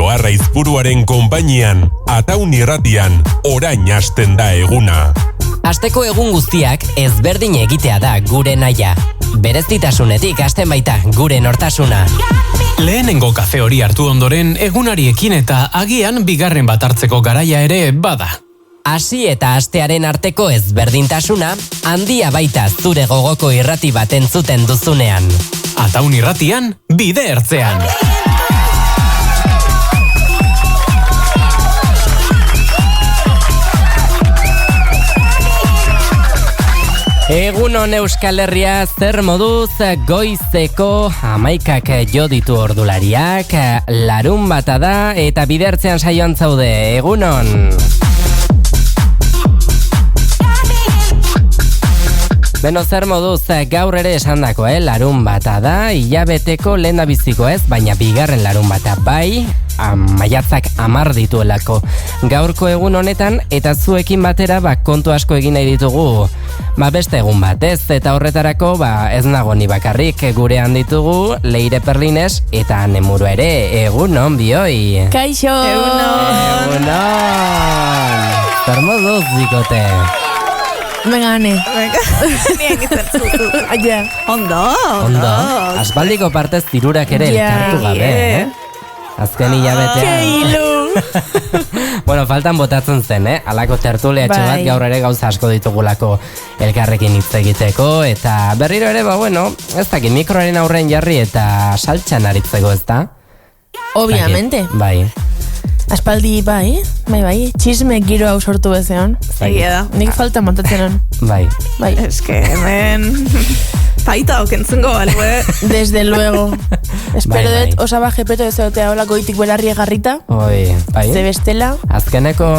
Pablo Arraizburuaren konpainian, Ataun irratian, orain hasten da eguna. Asteko egun guztiak ezberdin egitea da gure naia. Berezitasunetik hasten baita gure nortasuna. Lehenengo kafe hori hartu ondoren egunariekin eta agian bigarren bat hartzeko garaia ere bada. Hasi eta astearen arteko ezberdintasuna handia baita zure gogoko irrati bat entzuten duzunean. Ataun irratian, bide ertzean. Egunon Euskal Herria, zer moduz goizeko 11 jo ditu ordulariak, larun bata da eta bidertzean saioan zaude, egunon! Beno, zer moduz gaur ere esandako, larun bata da, hilabeteko lehendabiziko ez, baina bigarren larun bata bai, maiatzak 10 dituelako gaurko egun honetan, eta zuekin batera kontu asko egin nahi ditugu beste egun bat, ez? Eta horretarako ez nago ni bakarrik, gurean ditugu Leire Perlines eta Nemuru ere, egunon bioi! Kaixo! Egunon! Zer moduz dikote? Venga, Ane. Nien izan zuzu. Aia. Ondo. Asbaldiko partez tirurak ere elkartu gabe, Azken hilabetean. Keilu! Bueno, faltan botatzen zen, Alako tertuliatxo bat gaur ere gauza asko ditugulako elkarrekin hitz egiteko, eta berriro ere, ez dakit, mikroaren aurren jarri eta saltxan aritzeko, ez da? Obviamente. Bai. Aspaldi bai, txisme giro hau sortu bezean. Egia da. Nik falta montatzen hon. Bai. Eske, hemen... Paita okentzungo, bale, Desde luego. Espero Bai. dut osaba jepeto ezotea hola goitik belarri egarrita. Bai. Ze bestela. Azkeneko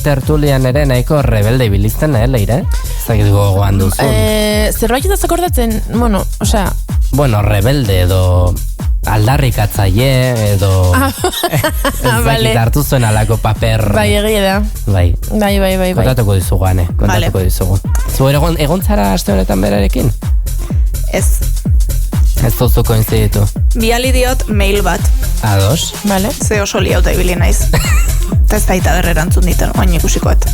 tertulian ere nahiko rebelde ibilizten, Leire? Zagit gogoan duzu. Zerbait ez akordatzen, Bueno, rebelde edo aldarrikatzaile edo ez dakit hartu zuen alako paper. Bai, egia da. Bai. Bai. Kontatuko dizugu, Ane. Kontatuko dizugu. Zu egon zara aste honetan berarekin? Ez. Ez duzu koinziditu. Biali diot mail bat. Ados. Vale. Ze oso liauta ibili naiz. Eta ez baita berrerantzun diten, oain ikusikoet.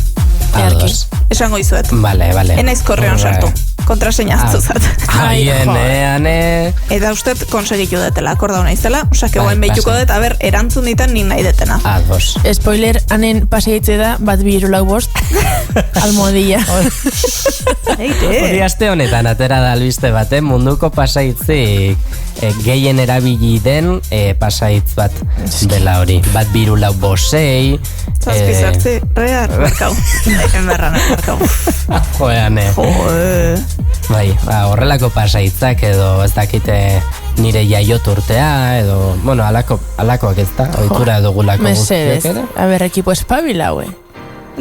Ados. Esango izuet. Vale. Enaiz korreon sartu. Kontraseina aztuzat. Ane. Eta usted konsegitu detela, akordau naizela. Osak egoen behituko dut, erantzun ditan nik nahi detena. Ados. Spoiler, Anen paseitze da, bat 2 almohadilla. Hori aste honetan atera da albiste bat, munduko pasaitzik gehien erabili den pasaitz bat dela hori. Bat 2 Zazpizartzi, rear, markau. Enberran, markau. Joeane. Bai, horrelako pasaitzak edo ez dakite nire jaioturtea edo, alakoak ez da, ohitura dugulako guztiak ere. A ber, ekipo espabila, hue.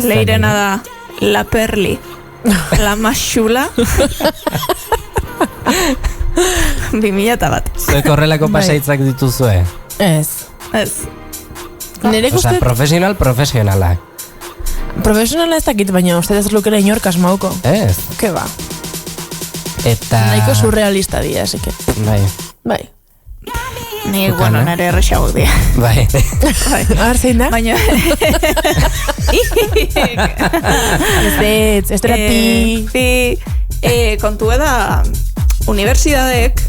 Leirena da la Perli, la Maxula. 2001. Zuek horrelako pasaitzak dituzue? Ez. Nire guztet... Profesionalak. Profesionala ez dakit, baina uste ez lukera inork asmauko. Ez. Ke ba. Eta... Nahiko surrealista dira, esike. Bai. Ni, nire errexago dira. Bai. Arzein da? Baina... Ez dira pi... Kontu eda... Universidadeek,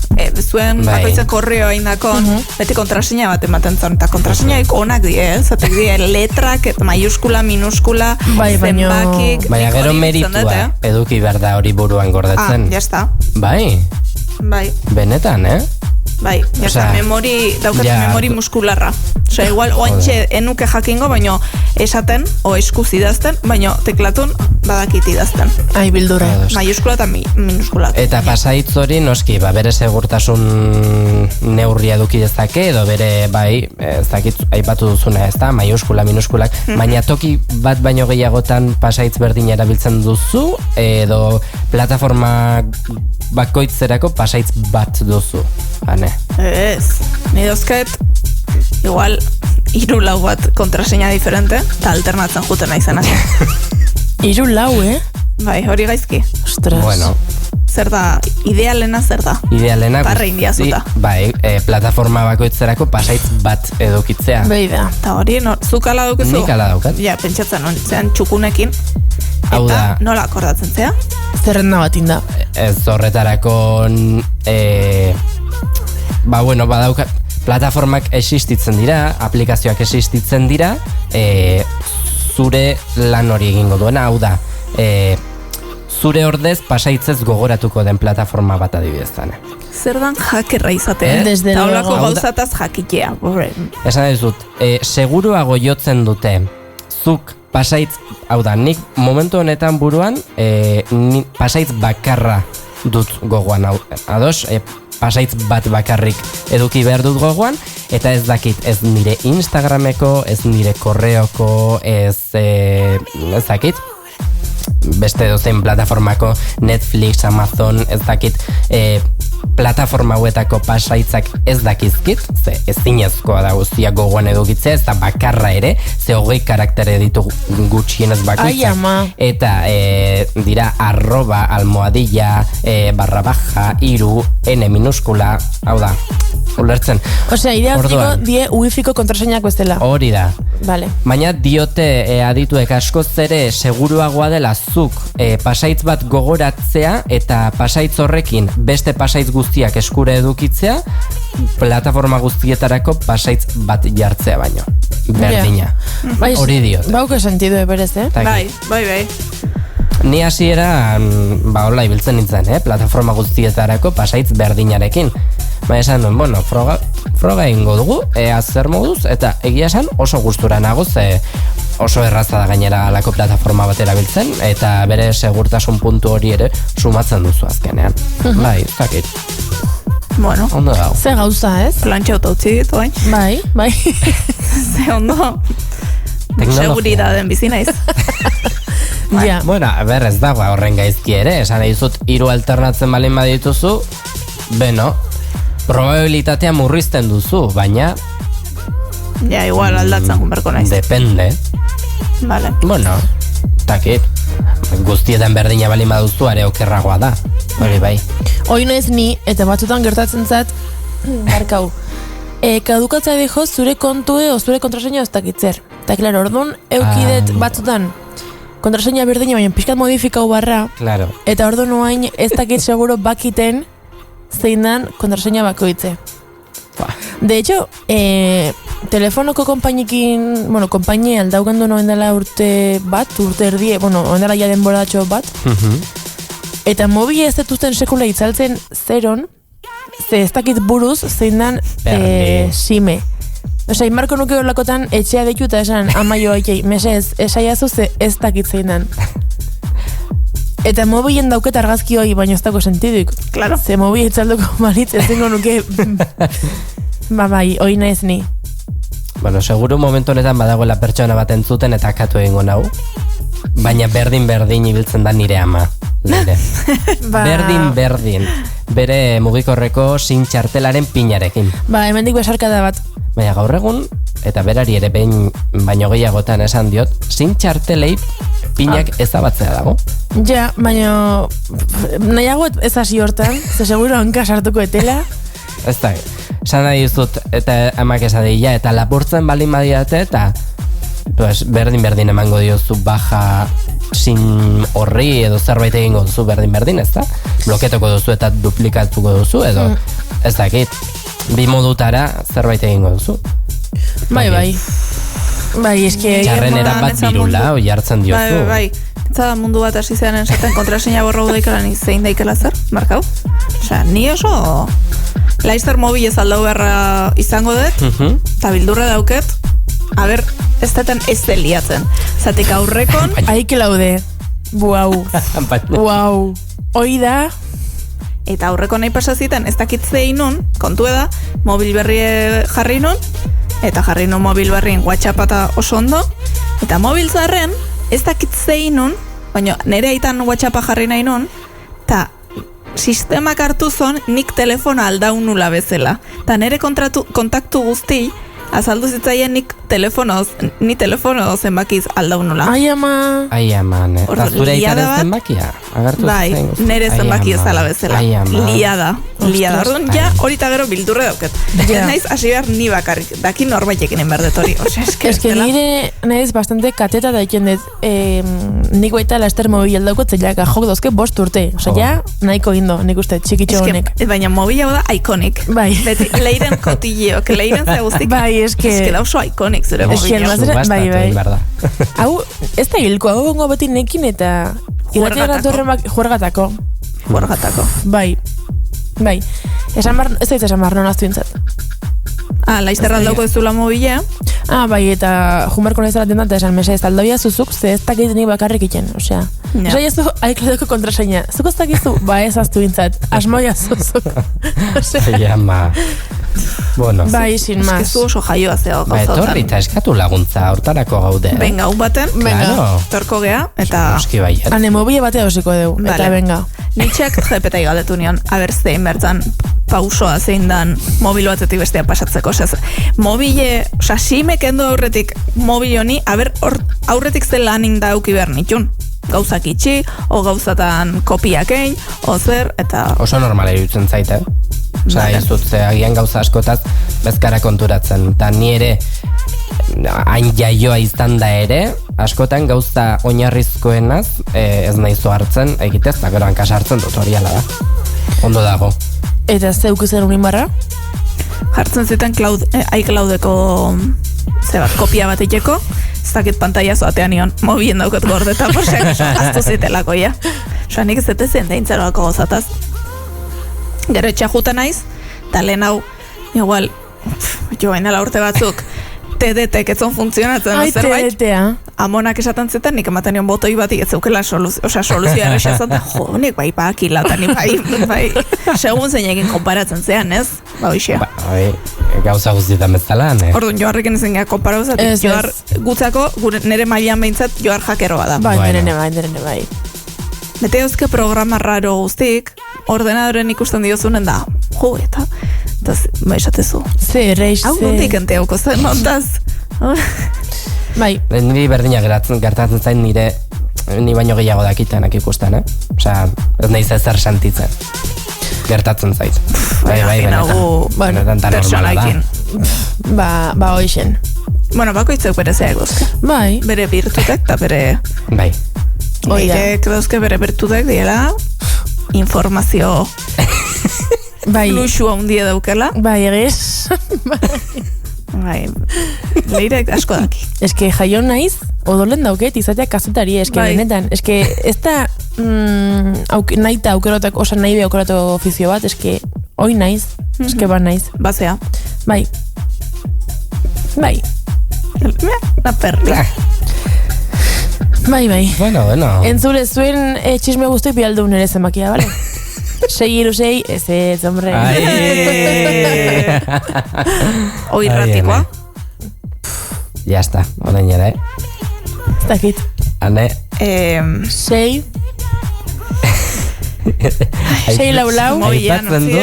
zuen bakoitzen korreo indakon, beti kontraseina bat ematen zon, eta kontraseinaik onak die, zatek die letrak, maiuskula, minuskula, zenbakik. Baina gero meritua eduki behar da hori buruan gordetzen. Jazta. Bai? Bai. Benetan, Bai, jazta, memori muskularra. Osa, igual, oantxe enuke jakingo, baino esaten, o eskuz idazten, baino teklatun badakit idazten. Ai, bildura. Maiuskula eta minuskula. Eta pasaitz hori noski, bere segurtasun neurria eduki dezake, edo bere, ez dakit, aipatu duzuna, ez da, maiuskula, minuskulak, baina toki bat baino gehiagotan pasaitz berdin erabiltzen duzu, edo plataforma bakoitzerako pasaitz bat duzu, Ane. Ez, ni dozket, igual, 3-4 bat kontraseina diferente, eta alternatzen juten naizena. 3-4, Bai, hori gaizki. Ostras. Bueno, zer da, idealena zer da? Idealena Barre indiazuta. Bai, plataforma bakoitzerako pasaitz bat edukitzea. Behi da. Eta hori, zuk ala daukezu? Nik ala daukat. Ja, pentsatzen hon, zean txukunekin. Hau Eta da. nola akordatzen zea? Zerrenda bat inda. Ez horretarako badaukat plataformak existitzen dira, aplikazioak existitzen dira, zure lan hori egingo duena, hau da, zure ordez pasaitzez gogoratuko den plataforma bat adibidez zane. Zer dan hackerra izatea, Desde eta luego. holako gauzataz jakitea. Esan ez dut, seguruago jotzen dute, zuk pasaitz, hau da, nik momentu honetan buruan, pasaitz bakarra dut gogoan, ados, pasaitz bat bakarrik eduki behar dut gogoan, eta ez dakit, ez nire Instagrameko, ez nire korreoko, ez dakit, beste dozein plataformako Netflix, Amazon, ez dakit, plataforma hauetako pasaitzak ez dakizkit, ze ezinezkoa da guztiak gogoan edukitzea, ez da bakarra ere, ze 20 karaktere ditu gutxienez bakoitzak. Ai, ama. Eta dira @almohadilla _, n minuskula, hau da, ulertzen. Osea, idea Orduan. die wifiko kontraseinak bezala. Hori da. Vale. Baina diote adituek askoz ere seguruagoa dela zuk pasaitz bat gogoratzea eta pasaitz horrekin beste pasaitz guztiak eskura edukitzea, plataforma guztietarako pasaitz bat jartzea baino. Berdina. Bai, Hori diot. Bauke sentidu berez, Bai. Ni hasieran hola ibiltzen nintzen, plataforma guztietarako pasaitz berdinarekin. Baina esan duen, bueno, froga egingo dugu, zer moduz, eta egia esan oso gustura nago, ze oso erraza da gainera alako plataforma bat erabiltzen, eta bere segurtasun puntu hori ere sumatzen duzu azkenean. Bai, ez dakit. Bueno, Ondo dago. Ze gauza, ez? plantxe utzi ditu, bain. Bai. Ze ondo. Teknologia. Seguridaden bizi naiz. Ja. Bueno, ez dago horren gaizki ere, esan dizut 3 alternatzen balin badituzu, beno, probabilitatea murrizten duzu, baina Ja, igual aldatzen junberko naiz. depende. Vale. Bueno, takit, guztietan berdina balin baduzu are okerragoa da, hori bai. Hoi naiz ni, eta batzutan gertatzen zat, barkau, kadukatzea dijo zure kontue o zure kontraseina ez dakitzer. Eta, klaro, orduan, eukidet batzutan, kontraseina berdina, baina pixkat modifikau barra, Claro. eta orduan oain ez dakit seguro bakiten zein dan kontraseina bakoitze. De hecho, telefonoko konpainikin, konpainia aldaugandu noen dela urte erdie, noen dela ja denboratxo bat, eta mobile ez dituzten sekula itzaltzen zeron, ze ez dakit buruz zein dan sime. Osea, inbarko nuke horlakotan etxea deitu eta esan, amaio aikei, mesez, esaiazu ze ez dakit zein dan. Eta mobilen dauket argazki hori, baina ez dago sentiduik. Claro. Ze mobil itzalduko maritz, ez zingo nuke... bai, hori naiz ni. Bueno, seguru momentu honetan badagoela pertsona bat entzuten eta katu egingo nau. Baina berdin ibiltzen da nire ama. Nire. Berdin. Bere mugikorreko sin txartelaren pinarekin. Hemendik besarkada bat. Baina gaur egun, eta berari ere behin baino gehiagotan esan diot, sin txartelei pinak ezabatzea dago. Ja, baina nahiago ez hasi hortan, ze seguro hanka sartuko etela. Ez da, esan nahi dizut, eta amak esadeia, eta lapurtzen balin badiate, eta pues, berdin emango diozu baja sin horri edo zerbait egingo duzu berdin, ez da? Bloketoko duzu eta duplikatuko duzu, edo ez dakit, bi modutara zerbait egingo duzu. Bai, eske... Txarrenera bat birula, oi hartzen diozu. Bai. Eta mundu bat hasi zean esaten kontraseina borrau daikela ni zein daikela zer, markau? Osea, ni oso laizzer mobil ez aldau beharra izango dut, eta bildurra dauket, aber, ez deten ez deliatzen. Zatik aurrekon... Aike laude. Buau. Buau. Hoi da... Eta aurreko nahi pasaziten ez dakit zein nun, kontu da, mobil berri jarri nun, eta jarri nun mobil berrien WhatsAppata oso ondo, eta mobil zarren ez dakit zein nun, baina nire aitan WhatsAppa jarri nahi nun, eta sistemak hartu zon nik telefona aldaun nula bezala. Eta nire kontaktu guzti, azaldu zitzaien ni telefono zenbakiz aldaun nula. Ai ama, Eta zure aitaren zenbakia? agertu Bai, zen guzti. nere zenbaki ezala bezala. Liada. Orduan, ja, hori eta gero bildurre dauket. Ez naiz, hasi behar ni bakarrik. Daki norbaitekin enberde hori. Eske nire naiz bastante kateta da iken dut. Nik baita laster mobil daukot, zelak jok dauzke 5 urte. Osea, ja, nahiko gindo, nik uste, txikitxo honek. Baina mobil hau da ikonik. Bai. Beti, leiren kotilleok, leiren zaguztik. Bai, eske da oso ikonik zure mobil. Bai. Hau, ez da hilko, hau gongo beti nekin eta juergatako. Bai. Ez da esan bar, non aztu intzat. Laizterra aldauko ez zula mobile. Bai, eta jumarko nahi zaraten dut, esan mesa ez taldoia zuzuk, ze ez dakit nik bakarrik iken, osea. Osea, ez du iCloudeko kontraseina. Zuk ez dakizu, ez aztu intzat, asmoia zuzuk. Osea, bueno. Bai, sin más. Ez du oso jaioa zeo. Etorri eta eskatu laguntza, hortarako gaude. Venga, un baten, torko gea, eta... Oski bai. Hane mobile batea osiko dugu, eta venga. Nitxek jepetai galdetu nion, aber zein bertzan pausoa zein dan mobil batetik bestea pasatzeko. Mobile, simek endo aurretik mobil honi, aurretik zen lanin dauki behar nitun. Gauzak itxi, o gauzatan kopiakein, o zer, eta... Oso normala irutzen zaite, Osa, ez dut, agian gauza askotaz bezkara konturatzen. Eta ni ere, hain jaioa izan da ere, askotan gauza oinarrizkoenaz ez nahizu hartzen, egitez, eta gero hankas hartzen dut hori ala da. Ondo dago. Eta zeuk zer unin barra? Jartzen zuten iCloudeko kopia bat iteko, ez dakit pantalla zoatean nion, mobien daukot gordeta, porxak aztu zitelako, ja. Osa, nik ez zen deintzerolako gozataz. Gero etxajuta naiz, eta lehen hau, igual, joainala urte batzuk, TDT-ek etzon funtzionatzen, zerbait. TDT-a. Amonak esaten zetan, nik ematen nion botoi bat, ez zeukela soluzioa errexazat, nik bai bakila, eta nik bai, segun zeinekin konparatzen zean, ez? Ba, hoxia. Bai, gauza guztietan bezala, ne? Orduan, joarrekin ezen gara konparau zatik, joar gutzako, nire mailan behintzat, joar jakeroa da. Bai, nire bai. Bete euzke programa raro guztik, ordenadoren ikusten diozunen da, eta esatezu. Hau nondik enteauko zen, ondaz? Bai. Niri berdina gertatzen zain nire, ni baino gehiago dakitenak ikusten, Osea, ez nahi ezer sentitzen. Gertatzen zait. Bai, benetan tan normala da. Ba, hoixen. Bueno, bakoitzek bere zeak guzke. Bai. Bere birtutek eta bere... Bai. Oirek dauzke bere bertutek diela informazio fluxua hundia daukela. Bai, egiz. Bai, leirek asko daki. Eske jaion naiz, odolen dauket izatea kazetari, eske benetan. Eske ez da nahi eta aukerotak, osa nahi be aukerotak ofizio bat, eske hoi naiz, eske ba naiz. Bazea. Bai. La perri. Bai. Bueno. Entzule zuen txisme guzti bialdu nire zenbakia, bale? 6-6, ez, hombre. Oi ratikoa. Ya está, orain jara, Ez dakit. Hane. 6. 6 lau. Aipatzen du.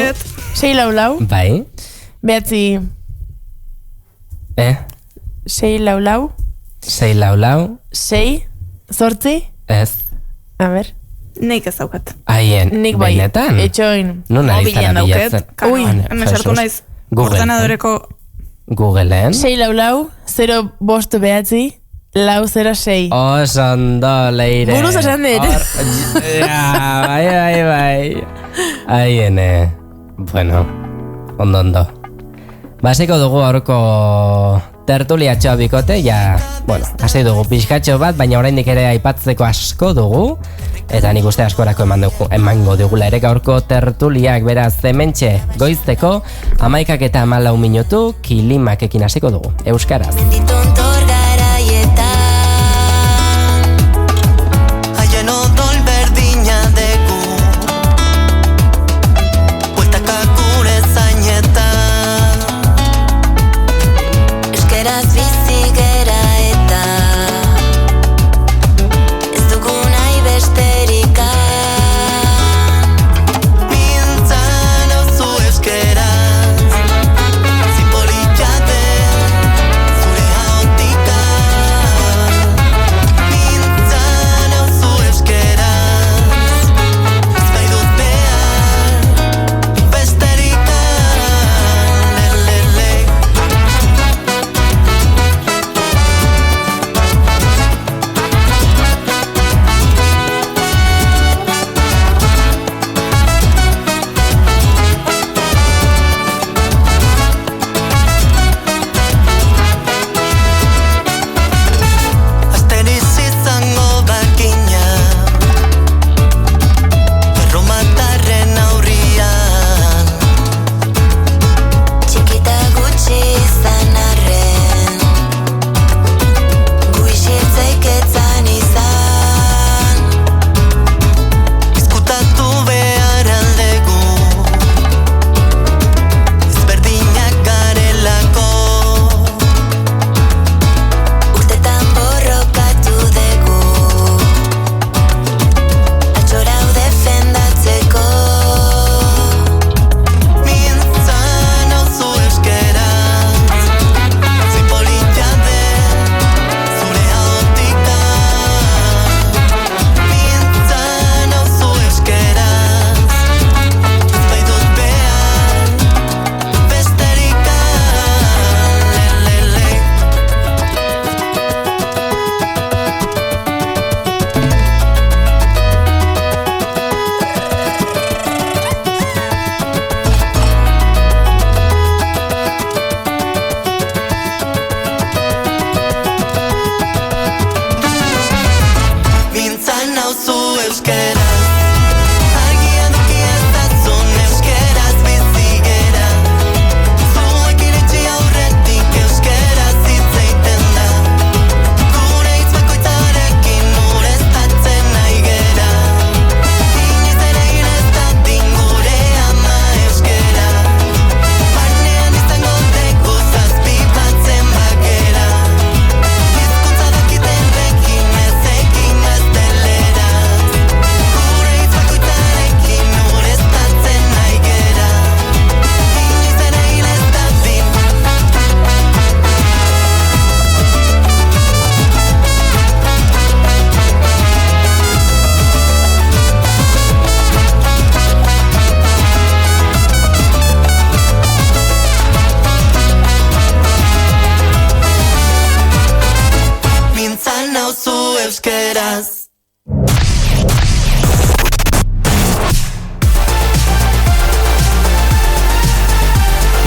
6 lau. Bai. Behatzi. 6 lau. 6 lau. 6. Zortzi? Ez. A ver. Nik ez daukat. Aien, bai. benetan? Etxoin. Nun ari zara bilatzen? Ui. Nesartu naiz ordenadoreko... Googleen? 6 lau, 0 bost behatzi, lau 0-6. Osondo, leire. Buruz esan dit. Bai. Aiene. Bueno, ondo. Basiko dugu aurko tertuliatxoa bikote, hasi dugu pixkatxo bat, baina oraindik ere aipatzeko asko dugu, eta nik uste askorako emango dugula ere gaurko tertuliak, beraz, hementxe goizteko, 11:14 minutu, Kilimakekin hasiko dugu, euskaraz. Zure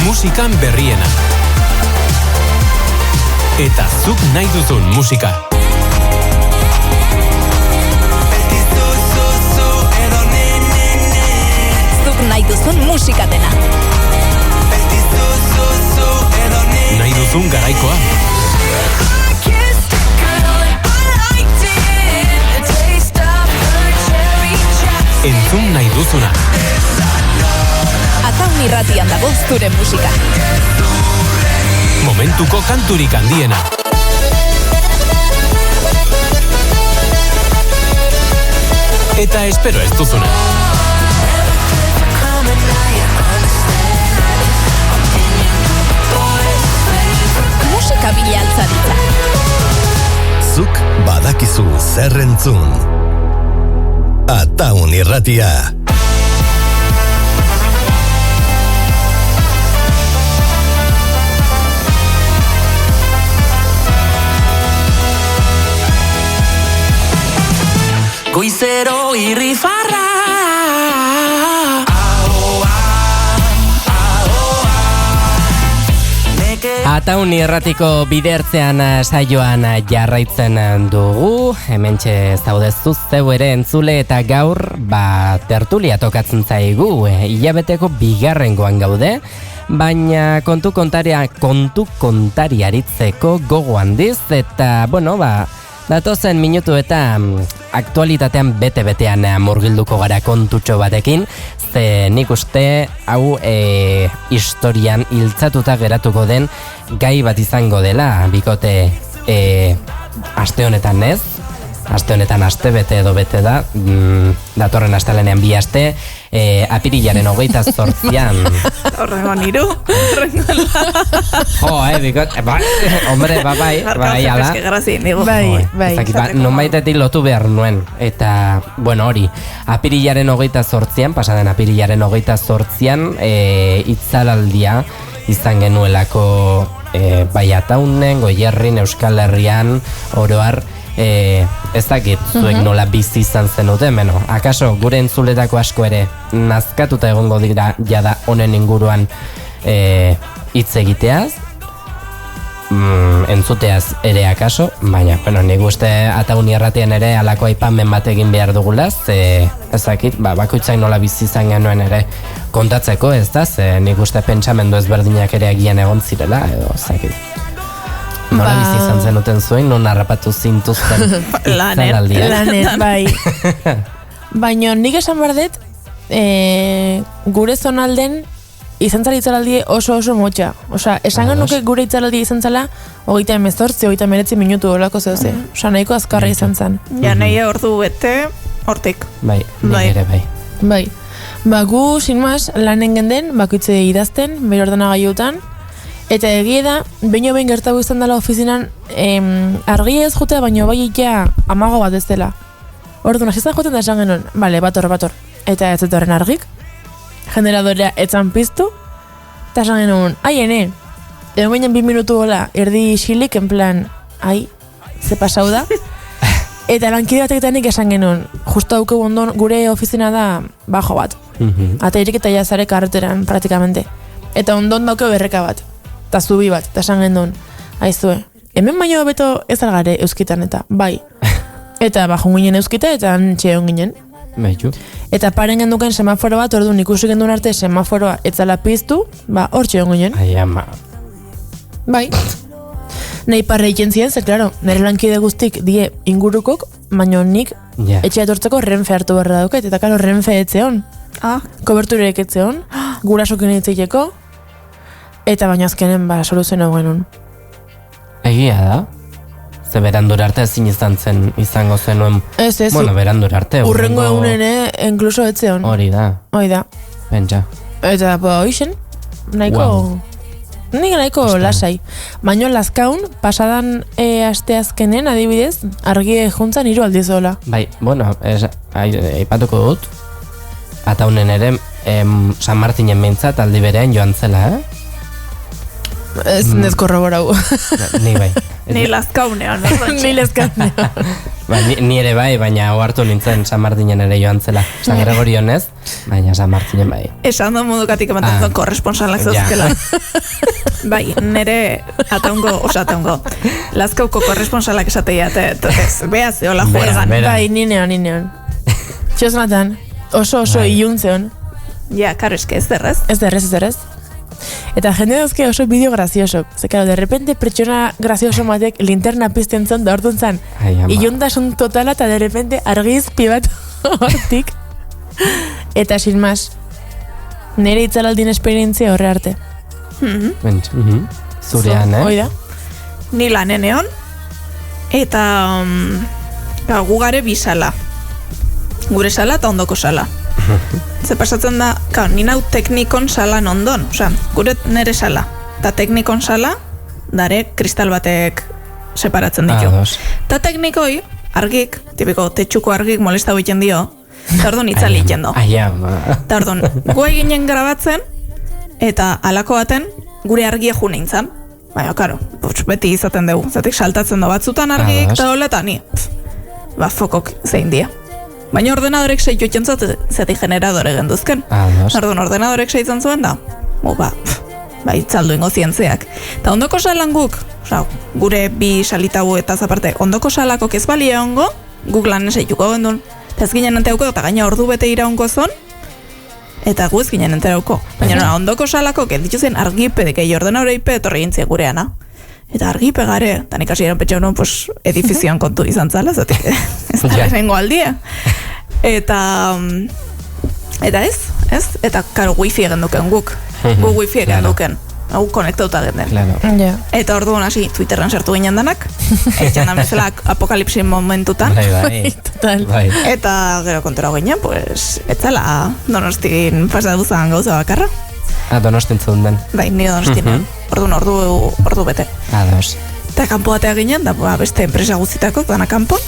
Musikan berriena. Eta zuk nahi duzun musika. Zuk nahi duzun musika dena. Nahi duzun garaikoa. Entzun nahi duzuna. Ataun irratian dago zure musika. Momentuko kanturik handiena. Eta espero ez duzuna. Musika bila altzaritza. Zuk badakizu zer entzun. Ataun irratia. Goizero irrifarra. Ataun irratiko bidertzean saioan jarraitzen dugu, hementxe zaudezu zeu ere entzule eta gaur tertulia tokatzen zaigu, hilabeteko bigarrengoan gaude, baina kontu kontari aritzeko gogo handiz eta, datozen minutu eta aktualitatean bete-betean murgilduko gara kontutxo batekin, ze nik uste hau historian hiltzatuta geratuko den gai bat izango dela, bikote aste honetan ez, aste honetan aste bete edo bete da, datorren astelenean 2 aste, apirilaren 28an. Horrengo niru, horrengo bikote, hombre, bai, ala. Bai. Nonbaitetik lotu behar nuen, eta, hori, apirilaren 28an, pasaden apirilaren 28an, itzalaldia izan genuelako bai Ataunen, Goierrin, Euskal Herrian, oroar, ez dakit zuek nola bizi izan zenuten, akaso gure entzuletako asko ere nazkatuta egongo dira jada honen inguruan hitz egiteaz, entzuteaz ere akaso, baina, nik uste Ataun irratian ere alako aipamen bat egin behar dugulaz, ez dakit, bakoitzak nola bizi izan genuen ere kontatzeko, ez da, nik uste pentsamendu ezberdinak ere agian egon zirela, edo, ez dakit. Nola bizi izan zenuten zuen, non harrapatu zintuzten itzalaldia. Lanet, bai. Baina nik esan behar dut, gure zonalden izan zara itzalaldie oso motxa. Osa, esan nuke gure itzalaldie izan zala 38-39 minutu olako zeuze. Osa, nahiko azkarra izan zen. Ja, nahi ordu bete, hortik. Bai, nahi ere bai. Bai. Gu, sin mas, lanen genden, bakoitze idazten, bere ordenagailutan, eta egia da, behin gertago izan dela ofizinan, argia ez jotea, baina bai itea amago bat ez dela. Orduan, hasi zan joten da esan genuen, bale, bator. Eta ez zetorren argik, generadorea etzan piztu, eta esan genuen, ene, egon ginen 2 minutu gola, erdi xilik, en plan, ze pasau da. Eta lankide bateketenik esan genuen, justo hauke ondon, gure ofizina da bajo bat. Ata irik eta jazare karreteran, praktikamente. Eta ondon dauke berreka bat. Eta zubi bat, eta esan gendun, aizue, hemen baino beto ez algare euskitan eta, bai. Eta bajo ginen euskita eta antxe hon ginen. Baitu. Eta paren genduken semaforo bat, orduan ikusi gendun arte semaforoa etzala piztu, hortxe hon ginen. Ai, ama. Bai. Nahi parre iken ziren, zer, klaro, nire lankide guztik die ingurukok, baino nik etxe etortzeko Renfe hartu berra dauket, eta klaro Renfe etzeon. Koberturek etzeon, gurasokin etzeiteko, eta baina azkenen soluzioa genuen. Egia da? Ze berandur arte ezin izango zenuen. Ez. Berandur arte. Urrengo egunen, inkluso etzeon. Hori da. Pentsa. Eta, hoixen, nahiko... Nik nahiko lasai. Baina lazkaun, pasadan aste azkenen, adibidez, argi juntzan 3 aldiz dola. Bai, aipatuko dut, Ataunen ere, San Martinen mintzat aldi berean joan zela, Ez korroborau. Ni bai. Ni lazkaunean. Ni lazkaunean. Ni ere bai, baina ohartu nintzen San Martinen ere joan zela. San Gregorion ez, baina San Martinen bai. Esan da modukatik ematen korresponsalak zauzkela. Bai, nere ataungo. Lazkauko korresponsalak esateia, beha zeola juegan. Bai, nineon. Txosnatan, oso iluntzeon. Ja, karo, eske ez derrez. Ez derrez. Eta jende dauzke oso bideo grazioso. Zekaro, de repente pertsona grazioso matek linterna pizten zon da orduan zan. Iluntasun totala eta de repente argizpi bat hortik. Eta sin mas, nire itzalaldin esperientzia horre arte. Zurean, Oida. Ni lanen egon. Eta gugare bisala. Gure sala eta ondoko sala. Ze pasatzen da, ni nau teknikon salan ondon, gure nere sala. Eta teknikon sala, dare kristal batek separatzen ditu. Eta teknikoi, argik, tipiko tetxuko argik molesta egiten dio, eta orduan itzali egiten do. Eta orduan, gu eginen grabatzen, eta alako baten, gure argia jo nintzen. Baina, karo, beti izaten dugu, zatik saltatzen do batzutan argik, eta hola, ni, fokok zein dia. Baina ordenadorek seitu etxentzat zeti generadore genduzken. Orduan ordenadorek seitzen zuen da, itzaldu ingo zientziak. Eta ondoko salan guk, gure bi salitabu eta zaparte, ondoko salakok ez balia ongo, guk lanen seituko gendun. Eta ez ginen enterauko, eta gaina ordu bete iraunko zon, eta gu ez ginen enterauko. Baina ondoko salakok ez dituzien argipedik egi ordenadore ipe etorri gintzia gureana. Eta argipe gare, eta nik hasi eran petxau non, edifizioan kontu izan zala, zatik ez da lehenengo aldia. Eta ez? Eta karo wifi egen duken guk. Gu wifi egen duken. Hau konektauta genden. Eta orduan hasi Twitterren sartu ginen danak. Etxan da bezala apokalipsin momentutan. Eta gero kontera ginen, etzala Donostin pasaduzan gauza bakarra. Donostin zuen den. Bai, nire Donostin. Orduan ordu bete. Eta kanpo batea ginen, da beste enpresa guztitako, dana kanpo.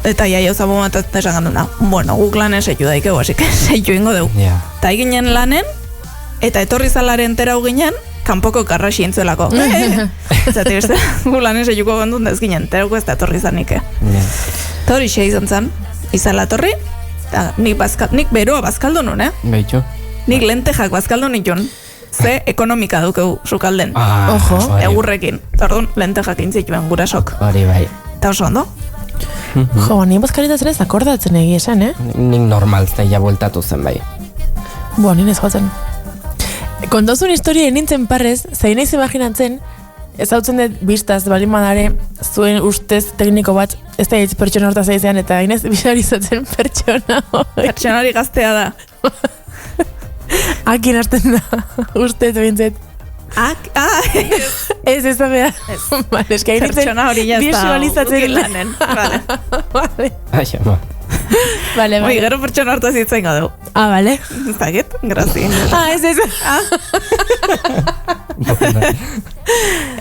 Eta jaio zabo bat esan ganduna, guk lanen seitu daikegu, asik seitu ingo dugu. Eta eginen lanen, eta etorri zalaren terau ginen, kanpoko karraxi entzuelako. Zati beste, guk lanen seituko gandun, ez ginen, terauko ez da etorri zanik. Eta hori xe izan zan, izala etorri, eta nik beroa bazkaldu nun, Behitu. Nik lentejak bazkaldu nitun. Ze ekonomika dukeu sukalden. Egurrekin. Tordun, lentejak intzituen gurasok. Hori bai. Eta oso ondo? Ni bozkaritatzen ez akordatzen egia esan, Nik normal zaila bueltatu zen bai. Nien ez joatzen. Kontozun historia nintzen parrez, zein naiz imaginatzen, ez hautzen dut biztaz, bali madare, zuen ustez tekniko bat, ez da hitz pertsona hortaz eizean, eta inez bisarizatzen pertsona hori. Pertsonari gaztea da. Akin hasten da, ustez bintzet. Ez da beha. Ez que pertsona hori jazta. Visualizatzen lanen. Vale. Oi, gero pertsona hortaz itzen gadu. Vale. Zaget, grazi. Ez.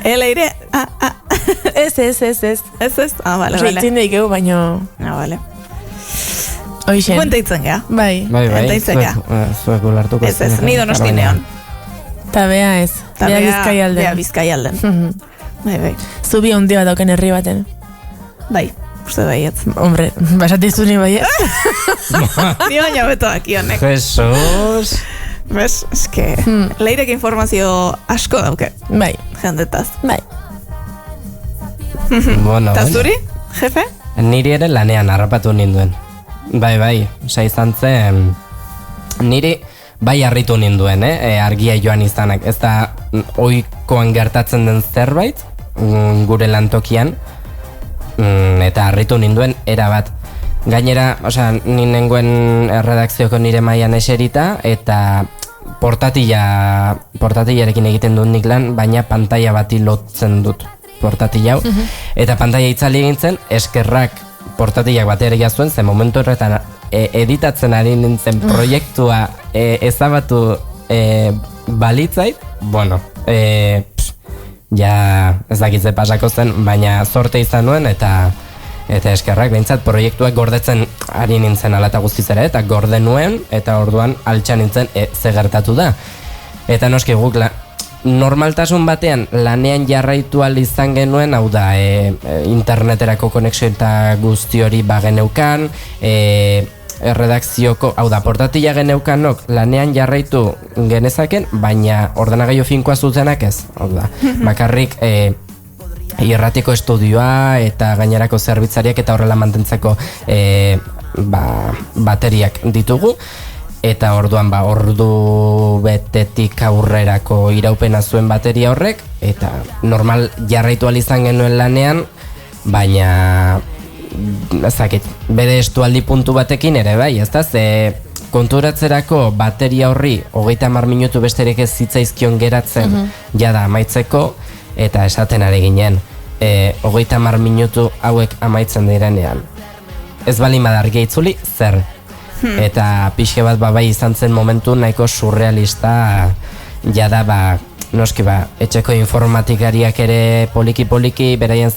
Eleire. Ez. Ez. Vale. Reitzen daikegu, baino. Vale. Oixen. Kuenta itzen gea. Bai. Zuek ulartuko. Ez, ni Donostinean. Ta bea ez. Bea Bizkaialden. Bea Bizkaialden. Bai. Zubi hundi bat dauken herri baten. Bai, uste baietz. Hombre, basatizu ni baietz. Ni baina beto daki honek. Jesus. Bez, eske, leirek informazio asko dauke. Bai. Jendetaz. Bai. Ta zuri, jefe? Niri ere lanean harrapatu ninduen. Bai, izan zen, niri bai harritu ninduen, argia joan izanak. Ez da ohikoan gertatzen den zerbait, gure lantokian, eta harritu ninduen erabat. Gainera, ni nengoen redakzioko nire mailan eserita, eta portatilarekin egiten dut nik lan, baina pantaila bati lotzen dut portatila hau. Eta pantaila itzali egintzen, eskerrak portatilak batera jazuen, ze momentu horretan editatzen ari nintzen proiektua ezabatu balitzait, ja ez dakitze pasako zen, baina zorte izan nuen, eta eskerrak behintzat proiektuak gordetzen ari nintzen alata guztiz ere, eta gorde nuen, eta orduan altxan nintzen ze gertatu da. Eta noski guk normaltasun batean lanean jarraitu ahal izan genuen, hau da, interneterako konexio eta guzti hori bageneukan, redakzioko, hau da, portatila geneukanok lanean jarraitu genezaken, baina ordenagailu finkoa zuzenak ez, hau da, bakarrik irratiko estudioa eta gainerako zerbitzariak eta horrela mantentzeko bateriak ditugu, eta orduan ordu betetik aurrerako iraupena zuen bateria horrek, eta normal jarraitu ahal izan genuen lanean, baina ezakit, bere estualdi puntu batekin ere bai, ezta? Ze konturatzerako bateria horri 30 minutu besterik ez zitzaizkion geratzen jada amaitzeko, eta esaten ari ginen 30 minutu hauek amaitzen direnean ez bali madargia itzuli, zer? Eta pixke bat bai izan zen momentu nahiko surrealista, jada noski etxeko informatikariak ere poliki beraien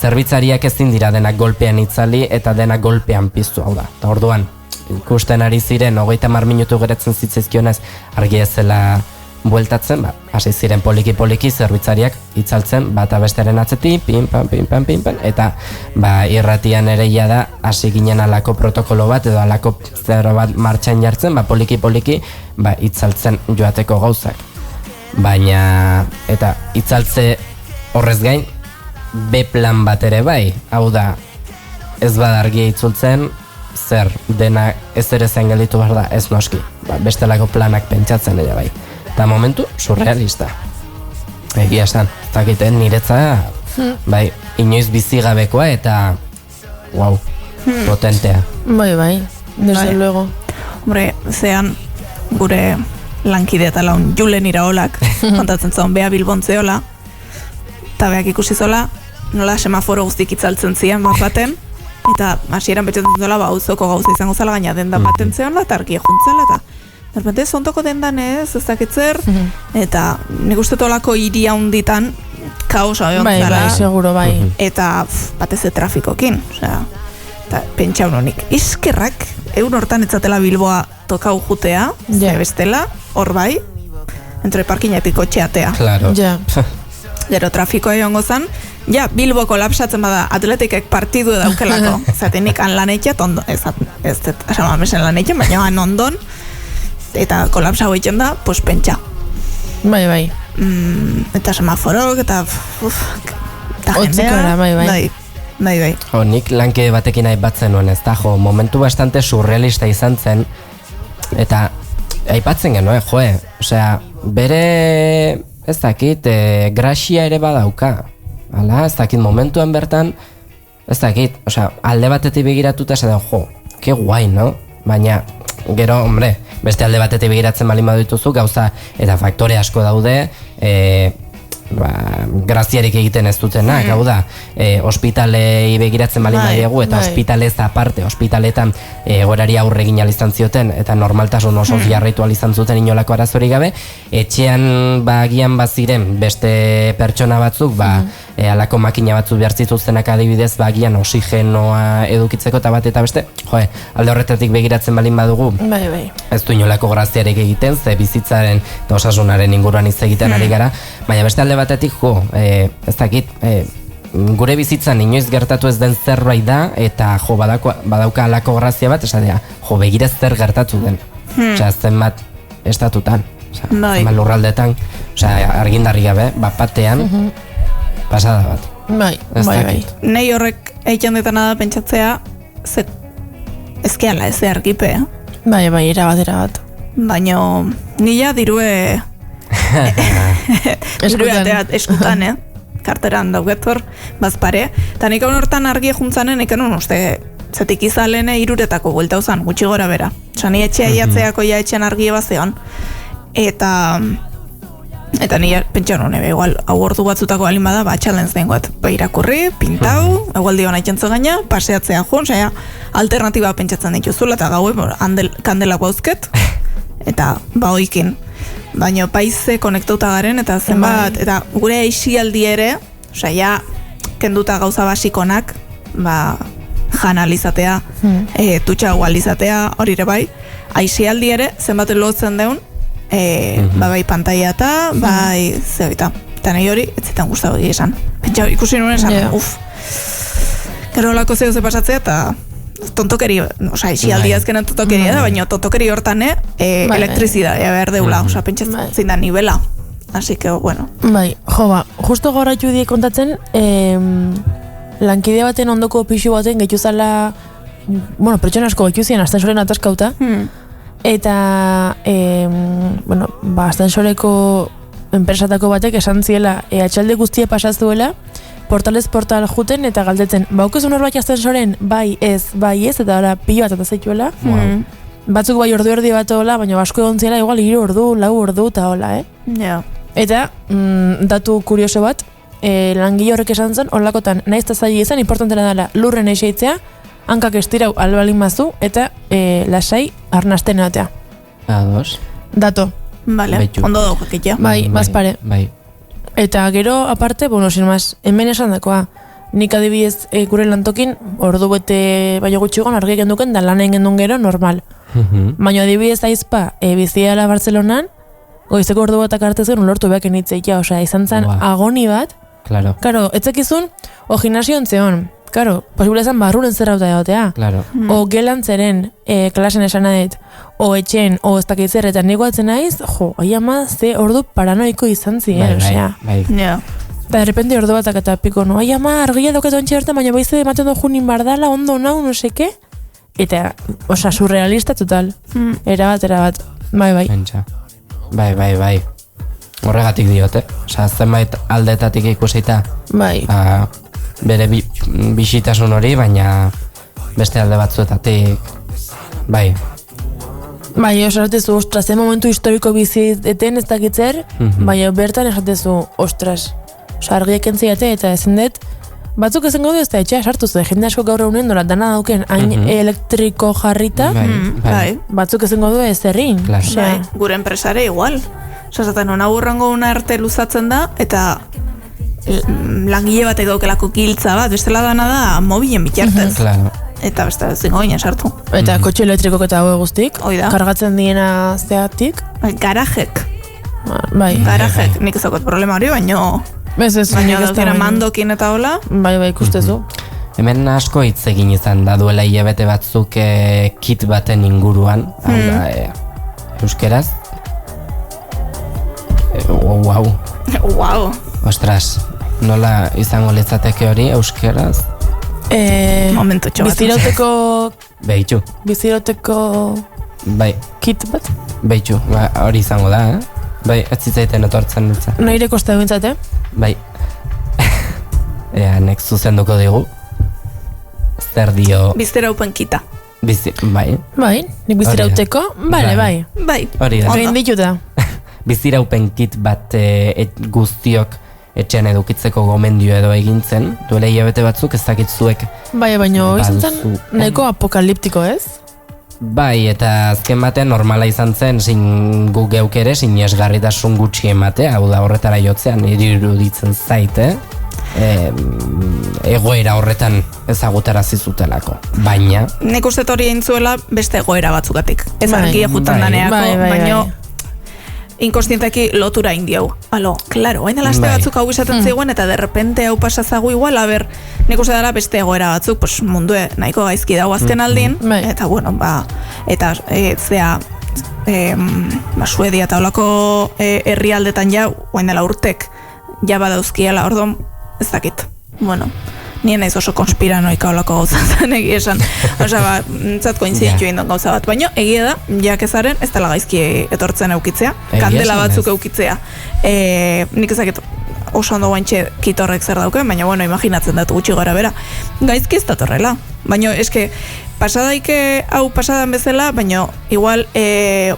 zerbitzariak ezin dira denak golpean itzali eta denak golpean piztu, hau da. Eta orduan, ikusten ari ziren 30 minutu geratzen zitzaizkionez argi ez zela bueltatzen, hasi ziren poliki zerbitzariak itzaltzen bata bestearen atzetik, pin, eta irratian ere da hasi ginen alako protokolo bat edo alako zero bat martxan jartzen, poliki itzaltzen joateko gauzak. Baina, eta itzaltze horrez gain, B-plan bat ere bai, hau da, ez badargia itzultzen, zer, dena ez ere zen gelditu behar da, ez noski, bestelako planak pentsatzen ere bai. Eta momentu, surrealista. Egia esan, ez dakiten niretza, inoiz bizigabekoa eta, wow, potentea. Bai, desde luego. Hombre, zean, gure lankide eta laun Julen Iraolak, kontatzen zuen, bea Bilbontzeola, eta beak ikusi zola, nola semaforo guztik itzaltzen ziren baten, eta hasieran betxatzen zola, auzoko gauza izango zela gaina denda baten zeon, eta argia juntzela, eta derpente zontoko dendan ez dakitzer, eta nik uste tolako iria hunditan kaosa egon zara. Bai, seguro, bai. Eta batez trafikokin, osea, eta pentsa honik. Iskerrak, egun hortan etzatela Bilboa tokau jutea, bestela, hor bai, entre parkinetik kotxeatea. Claro. Gero trafikoa egongo zan, Bilbo kolapsatzen bada Atletikek partidu edaukelako. Zaten nik han lanetxea, ez asama mesen lanetxea, baina han ondon, eta kolapsa hoitzen da, pues pentsa. Bai. Eta semaforok, eta otzikara, bai. Nik lankide batekin aipatzen nuen, ez da, momentu bastante surrealista izan zen, eta aipatzen genuen, osea, bere, ez dakit, graxia ere badauka, ez dakit, momentuan bertan, ez dakit, osea, alde batetik begiratuta esan ke guai, no? Baina, gero, hombre, beste alde batetik begiratzen balin badituzu, gauza eta faktore asko daude, graziarik egiten ez dutenak, hau da, ospitalei begiratzen balin badiegu, eta ospitalez aparte, ospitaletan gorari aurre egin izan zioten, eta normaltasun oso jarraitu izan zuten inolako arazori gabe, etxean agian baziren beste pertsona batzuk, alako makina batzuk behar zituztenak adibidez, agian oxigenoa edukitzeko eta bat eta beste, alde horretatik begiratzen balin badugu, ez du inolako graziarik egiten, ze bizitzaren eta osasunaren inguruan hitz egiten ari gara, baina beste alde batetik, ez dakit, gure bizitzan inoiz gertatu ez den zerbait da, eta badauka alako grazia bat, esatea, begirez zer gertatu den, zenbat estatutan, zenbat lurraldetan, argindarri gabe, batean, pasada bat. Bai. Nei horrek eitzen detana da pentsatzea, ezkeala ez argipe, Bai, erabat. Baina nila dirue eskutan, karteran daugetor, bazpare, eta nik hau hortan argi juntzanen, ikan uste, zetik izalene iruretako buelta uzan, gutxi gora bera. Osa, ni etxea iatzeako etxean argi bazean, eta nire pentsa nune, igual, hau ordu batzutako alin bada, txalen zengoet, irakurri, pintau, igual dio nahi txentzo gaina, paseatzea joan, alternatiba pentsatzen dituzula, eta gaue, kandela guauzket, eta oikin. Baina paize konektauta garen, eta zenbat, eta gure aixialdi ere, kenduta gauza basikonak, jan alizatea, tutxa gualizatea, hori ere bai, aixialdi ere, zenbat lotzen deun, bai pantaia eta, bai zeoita. Eta nahi hori, ez zitan guztatu esan. Pentsa, ikusi nuen esan, Gero lako zeu ze pasatzea, eta tontokeri, ixialdi azkenan tontokeria da, baina tontokeri hortan, elektrizidadea behar deula, pentsa zein da nivela. Así que, bueno. Bai, justo gaur haitu die kontatzen, lankide baten ondoko pixu baten getuzala, pertsona asko getuzien astensoren ataskauta, eta, astensoreko enpresatako batek esan ziela, atxalde guztia pasazuela, portalez portal juten eta galdetzen, baukezun horbait astensoren, bai ez, eta ora pilo bat atazaituela, batzuk bai ordu bat hola, baina asko egon ziela, igual 3 ordu, 4 ordu eta hola, Eta, datu kurioso bat, langile horrek esan zen, horlakotan, nahiz eta zaila izan, importantena dela lurren eseitzea, hankak estirau albalin mazu, eta lasai arnasten eatea. Ados. Dato. Vale, ondo daukak itea. Bai, bazpare. Bai. Eta gero, aparte, sin más, hemen esan dakoa, nik adibidez gure lantokin, ordu bete baino gutxigon argi genduken, da lan egin gero normal. Baina adibidez aizpa, biziala Barcelonan, goizeko ordu batak artezen ulortu behak enitzeikia, osea, izan zen agoni bat. Claro. Karo, etzekizun, gimnasio entzeon. Karo, posible zen barruren zerrauta egotea. Claro. O gelan zeren, klasen esan adet, o etxen, o ez dakit zer, eta niko atzen naiz, ai ama, ze ordu paranoiko izan ziren, osea. Bai. Eta de repente ordu batak eta piko, ai ama, argia doketu antxe bertan, baina baize ematen du junin bardala, ondo nau, no seke. Eta, osea, surrealista total. Erabat. Bai. Pentsa. Bai. Horregatik diote. Osea, zenbait aldetatik ikusita. Bai. Bere bisitasun hori, baina beste alde batzuetatik. Bai. Bai, esatezu, ostras, momentu historiko biziten ez dakitzer, baina bertan esatezu, ostras. Osea, argiek entziate eta ezin dut, batzuk ezen gaudu ez da etxea sartu ze, jende asko gaur egunen dola dana dauken hain elektriko jarrita, batzuk ezen gaudu ez errin. Gure enpresare igual. Zaten, hona burrango una arte luzatzen da, eta langile batek daukelako giltza bat, bestela dana da mobilen bitartez. Eta beste zingo ginen sartu. Eta kotxe elektrikok eta hau guztik, kargatzen diena zeatik. Garajek. Bai. Garajek, nik ezakot problema hori, baino... Baina daukera mandokin eta hola. Bai, ikustezu. Hemen asko hitz egin izan da duela hilabete batzuk kit baten inguruan. Euskeraz. Wow. Ostras, nola izango litzateke hori euskeraz? Momentu txobat. Biziroteko... Bai. Kit bat? Beitxu, hori izango da, Bai, ez zitzaiten etortzen nintzen. Noire kosta egintzate? Bai. Nek zuzenduko digu. Zer dio... Biziraupen kita. Bai. Bai, nik bizirauteko? Bale, bai. Bai. Hori da. Egin dituta. Biziraupen kit bat guztiok etxean edukitzeko gomendio edo egintzen. Duela hilabete batzuk ez dakitzuek. Bai, baina izan zen nahiko apokaliptiko ez? Bai, eta azken batean normala izan zen sin guk geuk ere sinesgarritasun gutxi ematea, hau da horretara jotzean iruditzen zait, egoera horretan ezagutarazi zutelako. Baina nik uste hori egin zuela beste egoera batzukatik. Ez argia jutan daneako, baina inkonstienteki lotura indiau. Claro, hain dela batzuk hau izaten zegoen eta derrepente hau pasazagu igual, nik uste dara beste egoera batzuk, mundue nahiko gaizki dago azken aldin, eta bueno, eta zea, Suedia eta olako herrialdetan ja, hain dela urtek, ja badauzkiela, ordon, ez dakit. Bueno, nien naiz oso konspiranoika olako gauzatzen egia esan. Osea, nintzatko inziditu egin gauza bat. Baina, egia da, jakezaren, ez dela gaizki etortzen eukitzea. Kandela batzuk eukitzea. Nik ezakit oso ondo guantxe kitorrek zer dauken, baina, bueno, imaginatzen dut gutxi gora bera. Gaizki ez datorrela. Baina, eske, pasadaike hau pasadan bezala, baina, igual,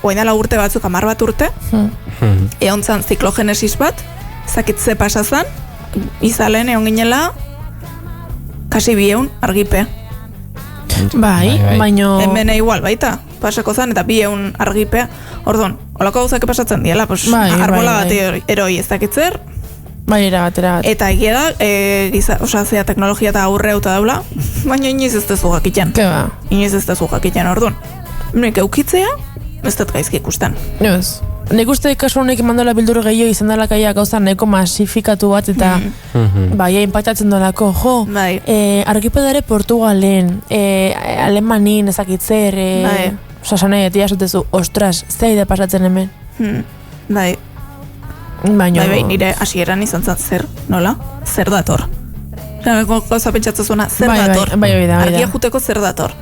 oinala urte batzuk, 10 bat urte, eontzan ziklogenesis bat, zakitze pasazan, izalen egon ginela, kasi 200 argipe. Bai, baino... Hemen igual, baita, pasako zan, eta 200 argipe. Ordon, holako gauzak pasatzen diela, arbola bat eroi ez dakitzer. Bai, erabat. Eta egia da, osazia teknologia eta aurre hauta daula, baina inoiz ez dezu jakiten. Keba. Inoiz ez dezu jakiten, ordon. Nik eukitzea, ez dut gaizki ikusten. Ez. Nik uste kasu honek emandola bildur gehiago izan dela kaia gauza nahiko masifikatu bat eta bai, impactatzen dolako, jo, argipedare Portugalen, Alemanin ezakitzer, sasanai etia esatezu, ostras, zeide pasatzen hemen. Bai. Bai, nire hasieran izan zen zer, nola? Zer dator. Gauza pentsatzezuna, zer dator. Argia juteko zer dator.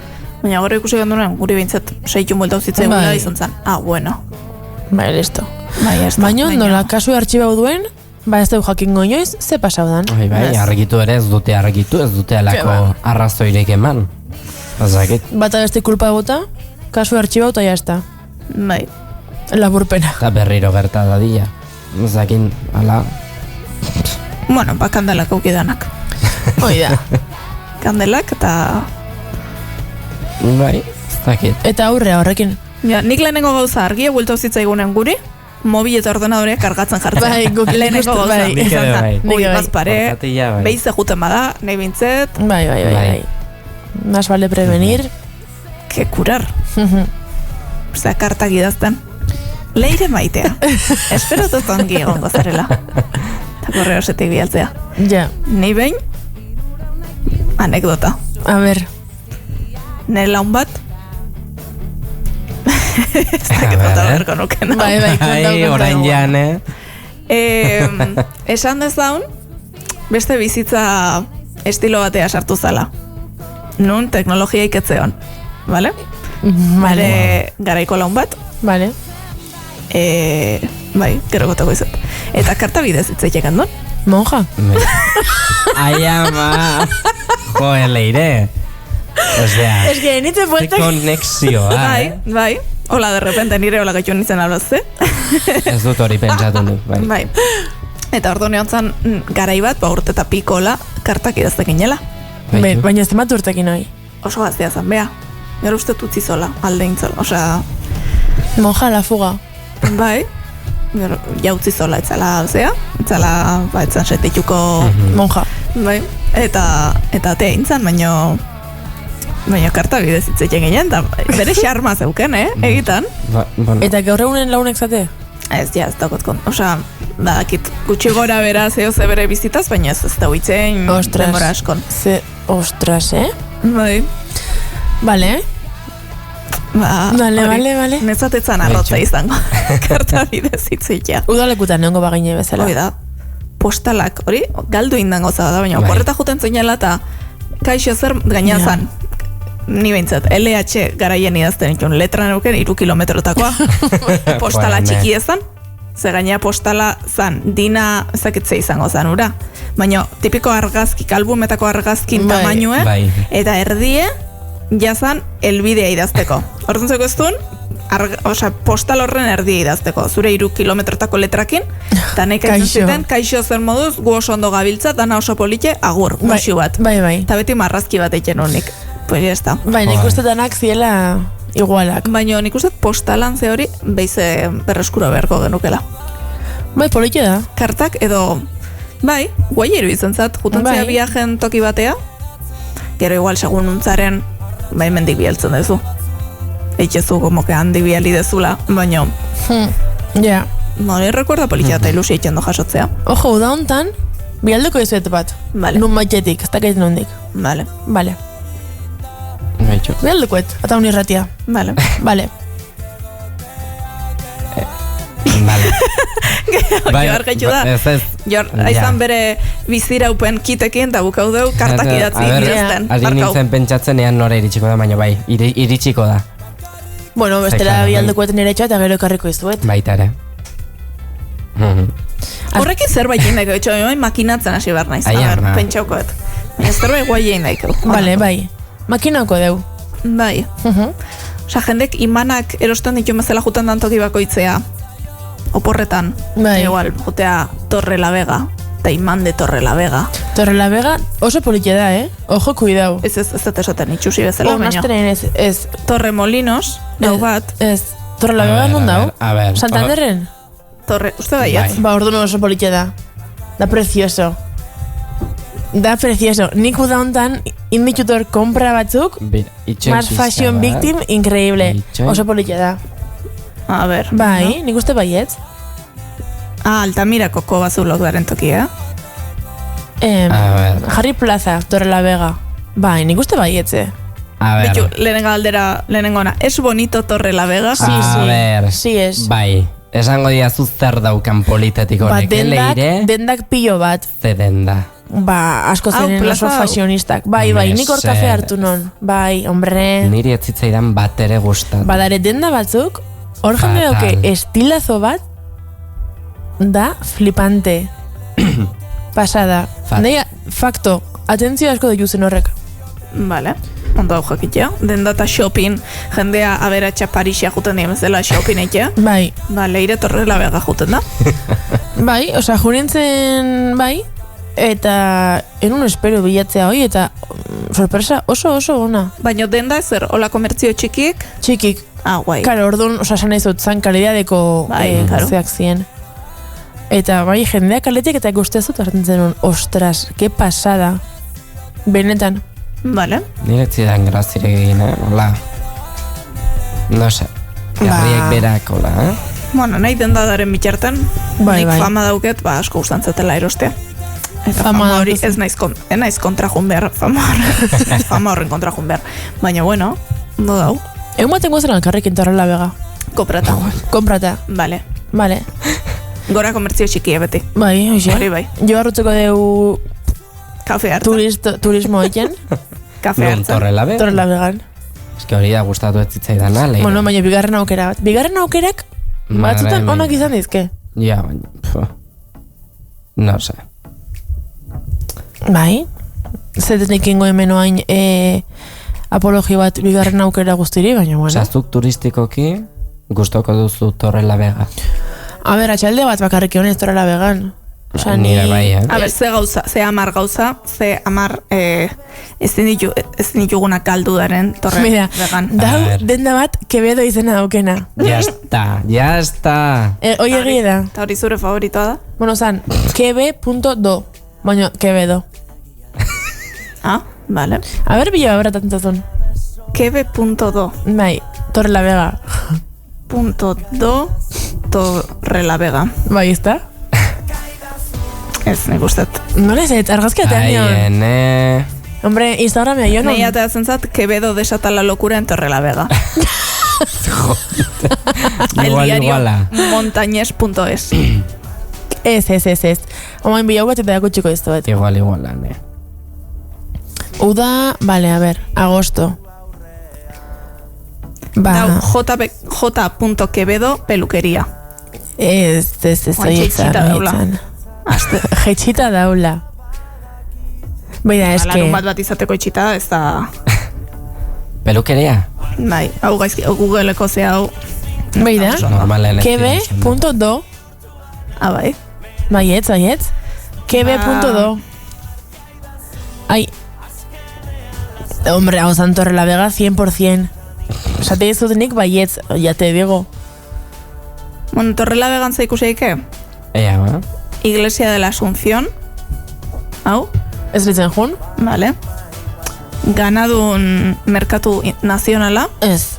Baina gero ikusi gandunen, guri behintzat 6 buelta uzitzea gula izan zen. Bueno. Bai, listo. Baina, nola, kasu artxibau duen, ez dugu jakingo inoiz, ze pasau dan. Bai, argitu ere ez dute alako arrazoirik eman. Bata beste kulpa gota, kasu artxibau eta jazta. Bai. Laburpena. Eta berriro gerta dadila. Zakin, ala... Bueno, kandelak aukidanak. Oida. Kandelak eta... Bai, zakit. Eta aurrea horrekin. Ja, nik lehenengo gauza argia buelta uzitzaigunen guri, mobil eta ordenadorea kargatzen jartzen. Bai, guk lehenengo gauza. Bai. Bazpare, behize juten bada, nahi bintzet. Bai. Más vale prevenir. Que curar. Osea, kartak idazten. Leire maitea. Espero ongi egongo zarela. Eta korreosetik bialtzea. Ja. Ni behin, anekdota. A ber. Nire laun bat, ez dakit bota berko nuken. Bai, orain jan, esan dezaun, beste bizitza estilo batea sartu zala. Nun teknologia iketzeon. Vale? Vale. Garaiko laun bat. Vale. Bai, gero gotako izat. Eta karta bidez itzaitek handon. Monja. Ai, ama. Joe, leire. Osea, es que nintzen vuelta. Konexioa, Bai. Hola, de repente nire hola gaitu nintzen alazte. Ez dut hori pentsatu dut, bai. Bai. Eta ordu neontzan garai bat, urte eta pikola, kartak idaztekin jela. Baina ez tematu urtekin hoi. Oso gaztea zan, bea. Gero uste tutzi zola, alde intzol, osea... Monja la fuga. Bai. Gero, jautzi zola, etzala, etzan setituko... Monja. Bai. Eta atea intzan, baina karta bidez itzeken ginen, eta bere xarma zeuken, egitan. Eta gaur egunen launek zate? Ez dakot kont. Osea, badakit gutxi gora bera zeo ze bere bizitaz, baina ez da huitzen denbora askon. Ostras, Bai. Vale. Vale. Nezatetzan arrotza izango. Karta bidez itzitea. Udalekutan neongo bagine bezala. Hoi da. Postalak, hori, galdu indan goza da, baina oporreta juten zinela eta kaixo zer gainazan. Ni behintzat, LH garaien idazten ikun letra neuken 3 kilometrotakoa. Postala txiki ezan. Ze gaina postala zan, dina ezakitze izango zan, ura. Baina tipiko argazkik, albumetako argazkin tamainue, eta erdie, jazan, elbidea idazteko. Hortzuntzeko ez duen, postal horren erdia idazteko, zure 3 kilometrotako letrakin, eta nahi kaitzen ziten, kaixo zer moduz, gu oso ondo gabiltza, dana oso polite, agur, musu bat. Bai. Eta beti marrazki bat eiken honik. Pues ya está. Bai, nik uste danak ziela igualak. Baina nik uste postalan ze hori, beize berreskura beharko genukela. Bai, polite da. Kartak edo, bai, guai iruditzen zat, jutantzea viajen toki batea, gero igual segun untzaren, bai mendik bialtzen dezu. Eitxezu, como que handi biali dezula, baina... Ja. Nore rekorda politia eta ilusia itxendo jasotzea. Ojo, da hontan, bialdeko izuet bat. Vale. Nun maitetik, ez dakait nondik. Vale. Bialdekuet, eta unirratia. Vale. Vale. Jor gaitu da. Jor, aizan bere biziraupen kitekin, eta bukau deu kartak idatzi idazten. Ari nintzen pentsatzen ean nora iritsiko da, baina bai, iritsiko da. Bueno, bestela bialdekueten ere eta gero ekarriko izuet. Baita ere. Horrekin zerbait egin daiko, etxo, makinatzen hasi behar naiz. Pentsaukoet. Baina zerbait guai egin daiko. Bale, bai. Makinako deu. Bai. Osa, jendek imanak erosten ditu bezala juten dantoki bakoitzea. Oporretan. Bai. Igual, jotea Torre la Vega. Eta iman de Torre la Vega. Torre la Vega oso politia da, Ojo, cuidao. Ez esaten itxusi bezala, baina. Ez. Torre Molinos, nau bat. Ez. Torre la Vega non dau? A ver. Santanderren? Torre, uste baiat? Ba, ordu oso politia da. Da precioso. Nik uda hontan inditutor kompra batzuk. Mad Fashion Victim, increíble. Oso politia da. A ber. Bai, nik uste baietz. Altamirako kobazulok daren tokia. Jarri Plaza, Torrelavega. Bai, nik uste baietze. A ver. Bitu, lehenengona. Es bonito Torrelavega. A ver. Sí, es. Bai, esango diazu zer daukan politetik horrek, leire? Dendak pilo bat. Ze denda. Asko zeren oso fashionistak. Bai, nik hor kafe hartu non. Bai, hombre. Niri ez zitzaidan bat ere gustatu. Badare denda batzuk, hor jende dauke estilazo bat, da flipante. Pasada. Neia, fakto, atentzio asko dituzen horrek. Vale, ondo hau jakitea. Denda eta shopping, jendea aberatxa Parisia juten dien bezala shopping ekia. Bai. Leire Torrelavega juten da. Bai, oza, jurintzen bai, eta enun espero bilatzea hoi, eta sorpresa oso ona. Baina denda ezer, hola komertzio txikik? Txikik. Guai. Karo, orduan, oza, esan naizut, zan kalidadeko zeak zien. Eta bai, jendeak kaletik eta guztiazut hartzen zenun, ostras, ke pasada. Benetan. Vale. Nire zidan grazirek egin, hola. No se, garriek berak, hola, Bueno, nahi denda daren bitxarten, nik fama dauket, asko gustantzetela erostea. Eta fama hori ez naiz kontra jun behar, fama horren kontra jun behar. Baina, bueno, ondo dau. Egun baten guazen alkarrekin Torrelavega. Komprata. Vale. Gora komertzio txikia beti. Bai, hoxe. Hori bai. Jo hartutzeko deu kafe hartzen. Turismo egin. Kafe hartzen. Torrelavegan. Ez que hori da gustatu ez zitzaidana, leire. Bueno, baina bigarren aukera bat. Bigarren aukerak batzutan onak izan dizke. Ja, baina, no sé. Bai, zetenik ingo hemen oain apologi bat bigarren aukera guztiri, baina bueno. Zaztuk turistikoki gustoko duzu Torrelavega. A ber, atxalde bat bakarrik honez Torrelavegan. Nire bai, A ber, ze amar gauza, ze amar ezin ditugunak galdu daren Torrelavega. Dau, denda bat, Quevedo izena daukena. Ya está. Hoi egia da. Eta hori zure favoritoa da? Bueno, zan, kebe.do, baina Quevedo. Vale. A ber, bila beratantzazun. Kebe.do. Bai, Torrelavega. .do Torrelavega. Bai, ezta? Ez, nik ustet. Nola ez, argazkiatean nion. Hombre, Instagramea jo non. Nei ateatzen zat, Quevedo desata la locura en Torrelavega. El diario montañes.es. Ez. Omain bilau bat eta dakutxiko izto bet. Igual, Uda, vale, a ver, agosto. J.Quevedo peluqueria. Ez, jetxita daula. Baina, eske... Larun bat izateko itxita, ez da... Pelukeria? Bai, hau gaizki, Google-eko ze hau... Baina, kebe.do. Bai. Baietz. Kebe.do. Ai. Hombre, hau zan Torrelavega 100%. Zate dizutenik baietz, ya te digo. Bueno, Torrelavegan zaikuseike? Ea, ba. Iglesia de la Asunción. Hau? Ez ditzen jun? Vale. Ganadun Merkatu Nazionala. Ez.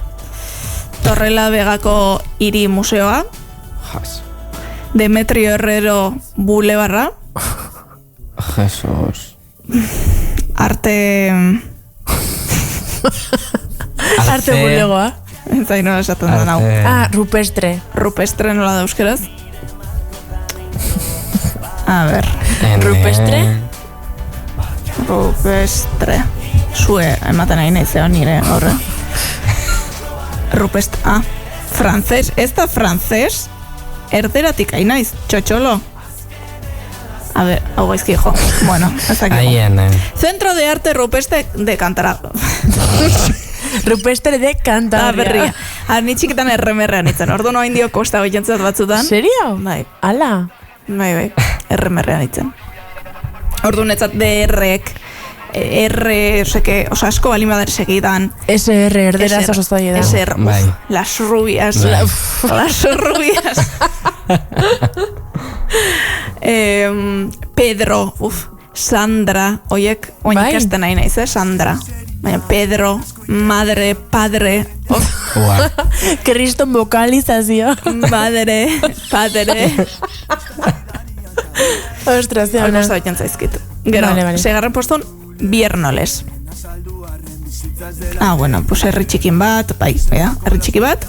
Torrelavegako hiri museoa. Jas. Demetrio Herrero Bulebarra. Jesus. Arte bulegoa. Zain nola esaten da nau. Rupestre. Rupestre nola da euskeraz? A ber. Rupestre. Zue, ematen nahi nahi zeo nire horre. Francés. Ez da francés? Erderatik hain naiz, txotxolo. A ver, hau gaizki jo. Bueno, ez dakiko. Centro de Arte Rupestre de Cantaragua. Rupestre de Cantabria. Ni txikitan erremerrean itzen. Ordu noa indio kosta hoientzat batzutan. Serio? Bai. Ala? Bai. Erremerrean itzen. Ordu netzat DR-ek. Osa asko bali madar segidan. SR, erderaz oso zaila da. SR, las rubias. Las rubias. Pedro, Sandra, oiek ikasten nahi naiz, Sandra. Baina Pedro, madre, padre, Kriston vokalizazio. Badere. Ostras, Hor posta baitzen zaizkit. Gero, Vale. segarren postun, Biernoles. Bueno, pues herri txikin bat, bai, herri txiki bat.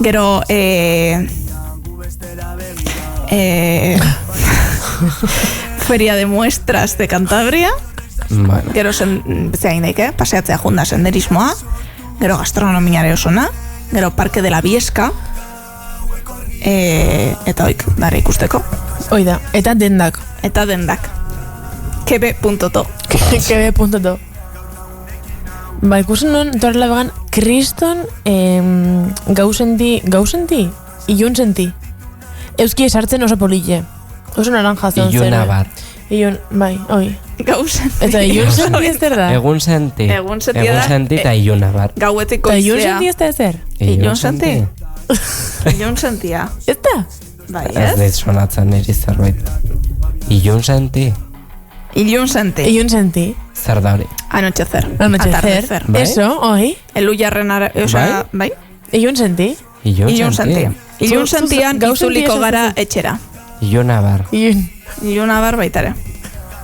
Gero, Feria de Muestras de Cantabria. Bueno. Gero zein daik, paseatzea junda senderismoa. Gero gastronomiare osona. Gero Parque de la Biesca. Eta oik, dara ikusteko. Oida, eta dendak. kebe.to Kebe.to Ba, ikusten nuen, torrela began, kriston gauzenti, ilunsenti. Euski esartzen oso polille. Oso naranja zen zen. Iluna bar. Bai, oi. Gauzenti. Eta ilunsenti ez zer da? Egun senti eta iluna bar. Gauetiko Eta izea. ilunsenti ez da ezer? Ilunsenti? Ilunsentia. Ez da? Bai, Ez ez? dit sonatzen niri zerbait. Ilun senti? Ilunsenti. Ilunsenti. Zer da hori? Anochecer. Anochecer. Bai? Eso, oi. Elujarren osea, bai? Ilunsenti. Ilunsenti. Ilunsentian itzuliko gara etxera. Iluna bar. Ilunabar baitare.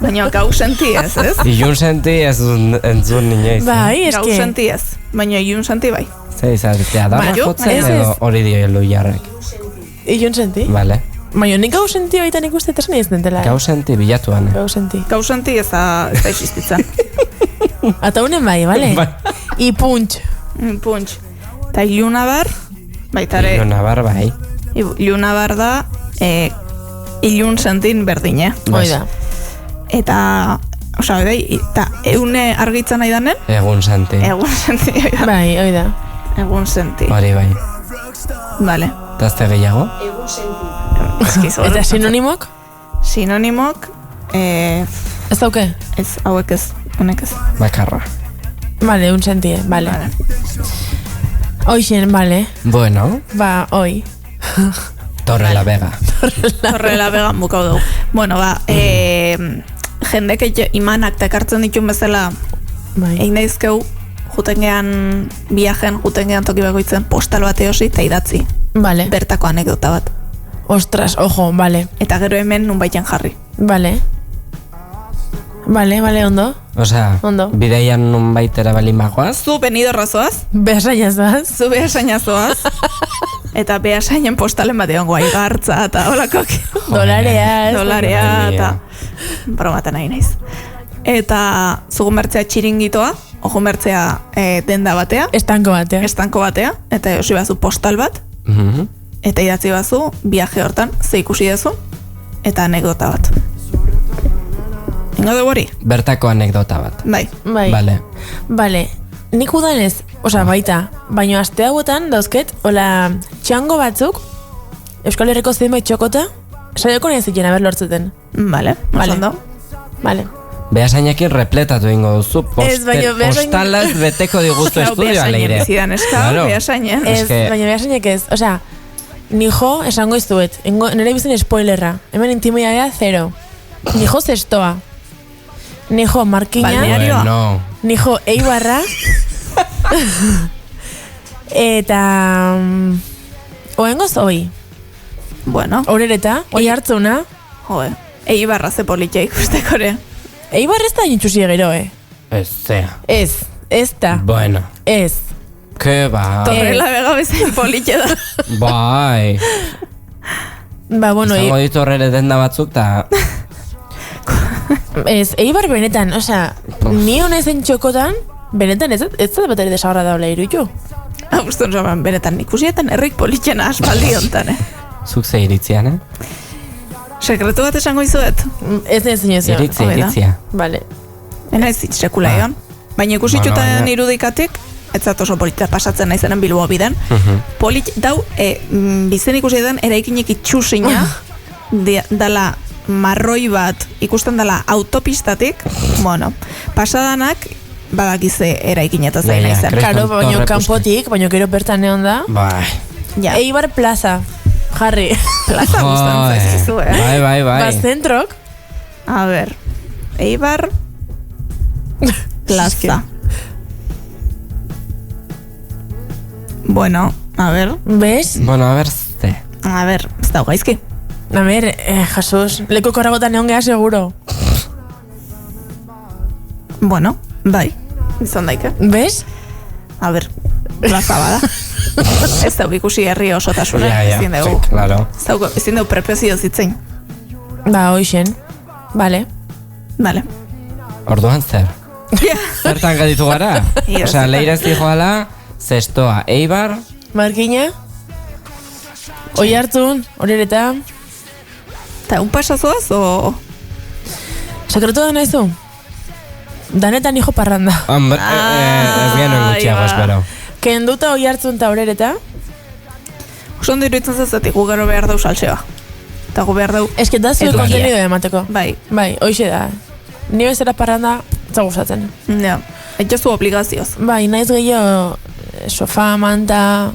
Baina gauzenti ez, ez? Ilun senti ez entzun inoiz. Bai, eske. Gauzenti ez. Baina ilunsenti bai. Zer izatea, darra Bai, jotzen ez, edo hori dio elu jarrek. Ilunsenti. Vale. Baina nik gauzenti baitan ikuste eta ez dentela. Gauzenti bilatuan. Gauzenti. Gauzenti ez da existitzen. Ata unen bai, bale? Bai. Ipuntx. Punch. Eta ilunabar, baitare, Iluna bar bai. ilunabar da, ilunsentin berdine. Oida. Eta, osea, eta eune argitzen nahi danen, Egun senti. egun senti. Bai, oida. Egun senti. Hori bai. Vale. Tazte gehiago? Eskizu. Eta sinonimok? Sinonimok, Ez dauke? ez, hauek ez, honek ez. Bakarra. Bale, un sentie, bale. Vale. Hoixen, bale. Bueno, Ba, oi. Torre la Vega. Horrela began bukau dugu. Bueno, ba, jendek imanak tekartzen ditun bezala, Bai. egin daizkeu, jutengean viajen, jutengean toki bakoitzen postal bat eosi eta idatzi. Bale. Bertako anekdota bat. Ostras, ojo, bale. Eta gero hemen nunbaiten jarri. Bale. Bale, ondo. Osea, Ondo. bideian nun baitera bali magoaz. Zu benidorra zoaz, Behasainaz da. zu behasaina zoaz, eta behasainen postalen bat egon guai gartza eta holakok. Dolarea. Dolarea Bai, eta bromatan nahi naiz. Eta zugun bertzea txiringitoa, ojo bertzea denda batea, Estanko batea. estanko batea, eta eosi bazu postal bat, Mhm. eta idatzi bazu viaje hortan, ze ikusi duzu, eta anekdota bat. Ingo dugu hori? Bertako anekdota bat. Bai. Bai. Vale. Nik udanez, osa baita, baina aste hauetan dauzket, hola, txango batzuk, Euskal Herriko zenbait txokota, saioko nahi ziken aber lortzuten. Vale, Vale. ondo. Bale. Behasainekin repletatu ingo duzu. Ez, baina behasain- Postalaz beteko diguzu Hau estudioa behasainen leire. bizidan eska, Claro. behasainen. Ez Ez, que- baina behasainek ez. Osea, nijo esango izuet. Nire bizien spoilerra. Hemen intimidadia 0. Nijo zestoa. Nijo markina. Balnearioa. Bueno, Nijo eibarra. Eta... Oengoz oi. Bueno, Horereta, oi hartzuna. joe. Eibarra ze politia ikusteko Eibar ez da nintxusi gero, ez zea. Ez da. Bueno, Ez. que ba. Torrela bega bezain politia da. Bai. Ba, bueno, Izango ditu horrere denda batzuk eta... ez, eibar benetan, osea, ni honezen txokotan, benetan ez da bat ere desagarra daula irutu. Aguston zoban, benetan ikusietan herrik politxena aspaldi hontan, Zuk ze iritzian, eh? Sekretu bat esango izuet. Ez da ezin ez. Iritzia. Vale. Ena ez sekula egon. Baina ikusitxutan Baina- irudikatik, ez zat oso polita pasatzen naizenen Bilboa biden. Polit, dau, bizen ikusietan eraikinek itxusina, dala marroi bat ikusten dela autopistatik, bueno, pasadanak badakize eraikinetaz zain Baina, naizen. Kriston Karo, baino torre kanpotik, baino gero bertan egon da. Bai. Ja, Eibar plaza, jarri. plaza gustan zaizkizu, Bai. Ba, zentrok, A ber, Eibar plaza. Bueno, a ver. ¿Ves? Bueno, a ver, ze. A ver, ez dago gaizki. A ver, Jesus, leku korragotan egon geha seguro. Bueno, bai, izan daike. ¿Ves? A ver, plaza bada. Ez dago ikusi herri osotasuna. Ezin dugu. Claro. Ezin dugu perpezio zitzein. Ba, hoixen. Vale. Vale. Orduan zer? Zertan gaditu gara? Osea, leirez dijoala, zestoa, Eibar, Markina. Oi hartzun, horereta. Eta un pasazoaz, o... Sekretu da nahizu? Danetan hijo parranda. Hombre, ez genuen gutxiago espero. Kenduta oi hartzun eta horereta. Oso ondo iruditzen zazatik, gu gero behar dau salsea. Eta gu behar dau... Ez que da zuen kontenido emateko. Bai. Bai, hoixe da. Ni bezera parranda, zagustatzen. Ja, etxazu obligazioz. Bai, naiz gehiago sofá, manta...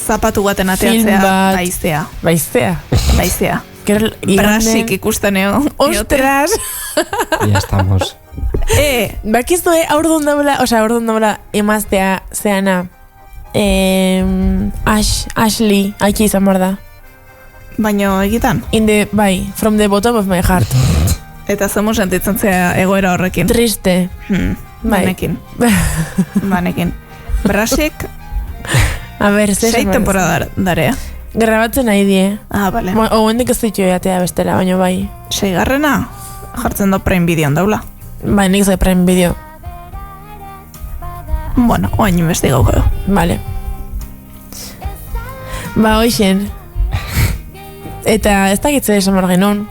Zapatu baten ateatzea, baizea. Baizea. Baizea. Brasik ikusten eo. Ostras! Ya estamos. Bakizu, aurdun daula, aurdun daula emaztea zeana. Ashley, haiki izan bar da. Baino egitan? Bai, from the bottom of my heart. Eta zemu sentitzen zea egoera horrekin? Triste. Banekin. Banekin. Brasik... A ver, 6 temporada darea. Grabatzen nahi die. Ah, bale. Oendik ez ditu eatea bestela, baina bai. 6. Jartzen da Prime Videoan daula. Bai, nik zai Prime Video. Bueno, oain investigau gero. Vale. Ba, hoixen. Eta ez dakitze esan bar genuen.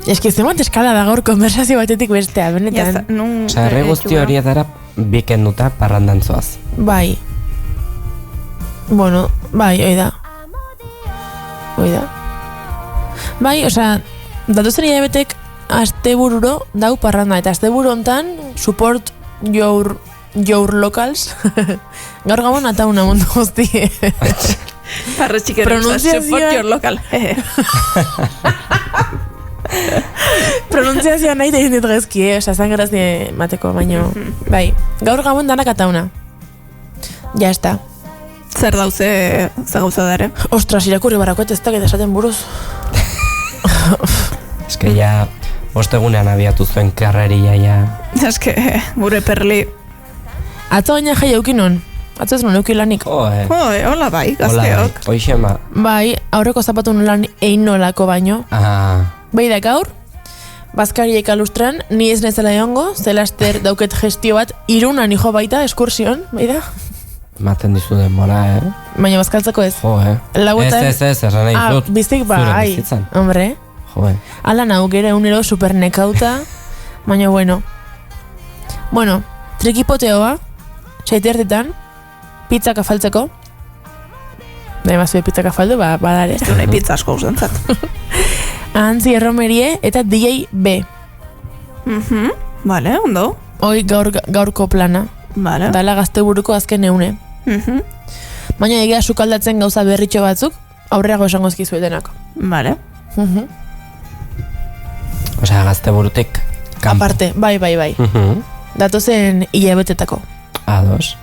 Eski zemat eskala da gaur konversazio batetik bestea, benetan. Osa, herri guzti hori edara bikenduta parrandantzoaz. Bai. Bueno, bai, oida. Bai, osea, datuzen hilabetek astebururo dau parranda, eta asteburu hontan support your locals. Gaur gabon atauna mundu guzti. Parre txikero, support your local. Pronuntziazioa nahi da indit gezki, osea, zangarazne mateko, baino. Bai, gaur gabon danak atauna. Ja, esta. Zer dauze, ze gauza dare? Ostras, irakurri barakoet ez dakit esaten buruz. Ez que ja, ostegunean abiatu zuen karreria ja. Ez que, gure perli. Atzo gaina jai eukinon. Atzo ez non eukilanik. Hola bai, gazteok. Hoixema. Bai, aurreko zapatu nolan egin nolako baino. Bai da gaur, Bazkariek alustran, ni ez nezela egongo, zelaster dauket gestio bat, Irunan hijo baita, eskursion, bai da? Maten dizu denbora, Baina bazkaltzako ez. Jo, Lauetan... Ez, erran nahi zut. Biztik bai, hombre. Jo, Ala nahu, gero egunero supernekauta, baina bueno. Bueno, trikipoteoa, 7:00, pizzak afaltzeko. Nahi mazue pizzak afaldu, badare. Ez du nahi pizza asko usantzat. Antzi erromerie eta DJ B. Vale, ondo. Hoi gaurko plana. Vale. Dala gazteburuko azken eune. Baina egia sukaldatzen gauza berritxo batzuk, aurreago esango ezkizuetenak. Vale. Osea, gazteburutik kanpo. Aparte, bai. Datozen hilabetetako. Ados.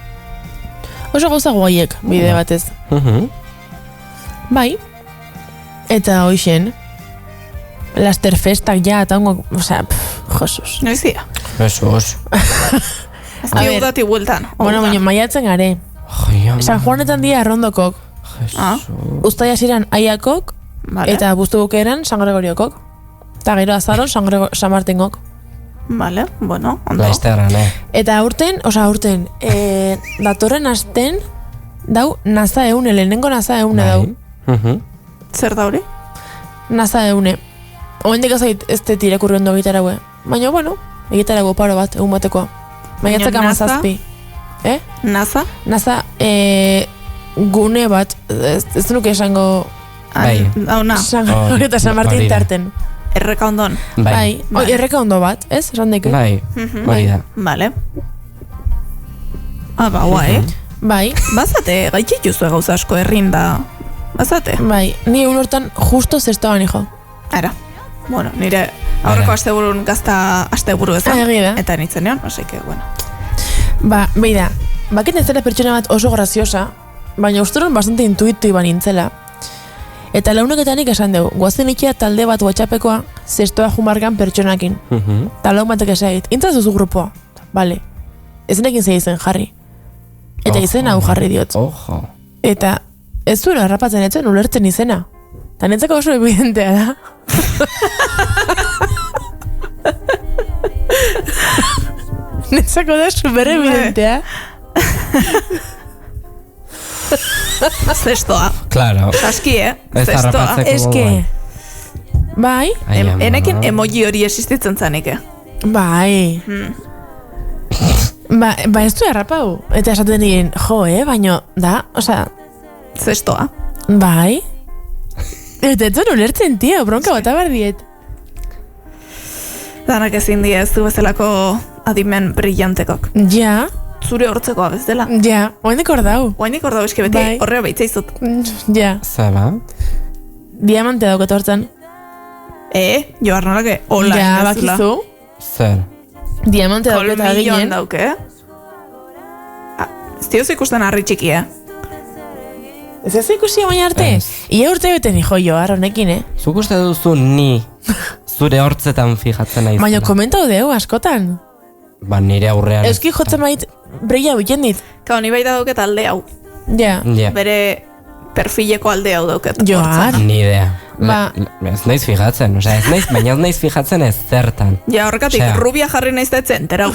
Oso gauza guaiek, bide batez. Bai. Eta hoixen, laster festak ja, eta hongo, osea, Jesus. Noizia. Jesus. Azki udati bueltan. Bueno, baina maiatzen gare. San Juanetan dia arrondokok. Uztai hasiran aiakok, eta buztu bukeran San Gregoriokok. Eta gero azaron San Martingok. Vale, bueno, ondo. Laizterran, Eta aurten, datorren asten, dau naza eune, lehenengo naza eune dau. Zer da hori? Naza eune. Oendik ez tirakurri ondo egitaraue. Baina, bueno, egitaraue paro bat, egun batekoa. Maiatzak 17. Naza? Naza, gune bat, ez nuke esango... Bai. Hori eta San Martin tarten. Erreka ondon. Bai. Erreka ondo bat, ez? Esan daike? Bai, hori da. Vale. Ba, guai. Bai. Bazate, gaitxik juzue gauza asko errinda. Bazate. Bai, ni egun hortan justo zestoan, hijo. Ara. Bueno, nire aurreko asteburun gazta asteburu ezan. Egida. Eta nintzen egon, así que, bueno. Ba, beida, bakit ez zela pertsona bat oso graziosa, baina usteron bastante intuitiba nintzela. Eta launeketanik esan dugu, guazen ikia talde bat WhatsAppekoa zestoa jumargan pertsonakin. Eta laun batek esait, intzaz duzu grupoa. Bale, ezenekin zei izen jarri. Eta izen hau jarri diot. Eta ez zuela harrapatzen etzen ulertzen izena. Eta netzako oso evidentea da. Netzako da super evidentea. Zestoa. Claro. Aski, Zestoa. Eske. Bai. Enekin emoji hori existitzen zanik, Bai. Ba ez du errapau. Eta esaten diren, baino, da, osea... Zestoa. Bai. Eta ez zuen ulertzen, tio, bronka bota berdiet. Danak ezin die ez du bezalako adimen brillantekok. Ja. Zure hortzekoa bezala. Ja, oainik hor dau. Oainik hor dau, eski beti horreo behitza izut. Ja. Zaba? Diamante dauket hortzen. Joar nolake, hola. Ja, bakizu. Zer? Diamante dauket aginen. Kolmilloan dauke. Ez diozu ikusten harri txiki, Ez ez ikusi baina arte? Ia urte beten hijo joar honekin, Zuk uste duzu ni zure hortzetan fijatzen nahi. Baina komentau deu, askotan. Ba, nire aurrean. Euski jotzen mait breia huiten dit. Kao, ni bai dauket alde hau. Ja. Bere perfileko alde hau dauket. Joar. Ni idea. Ez naiz fijatzen, baina ez naiz fijatzen ez zertan. Ja, horrekatik, rubia jarri naiz detzen, terau.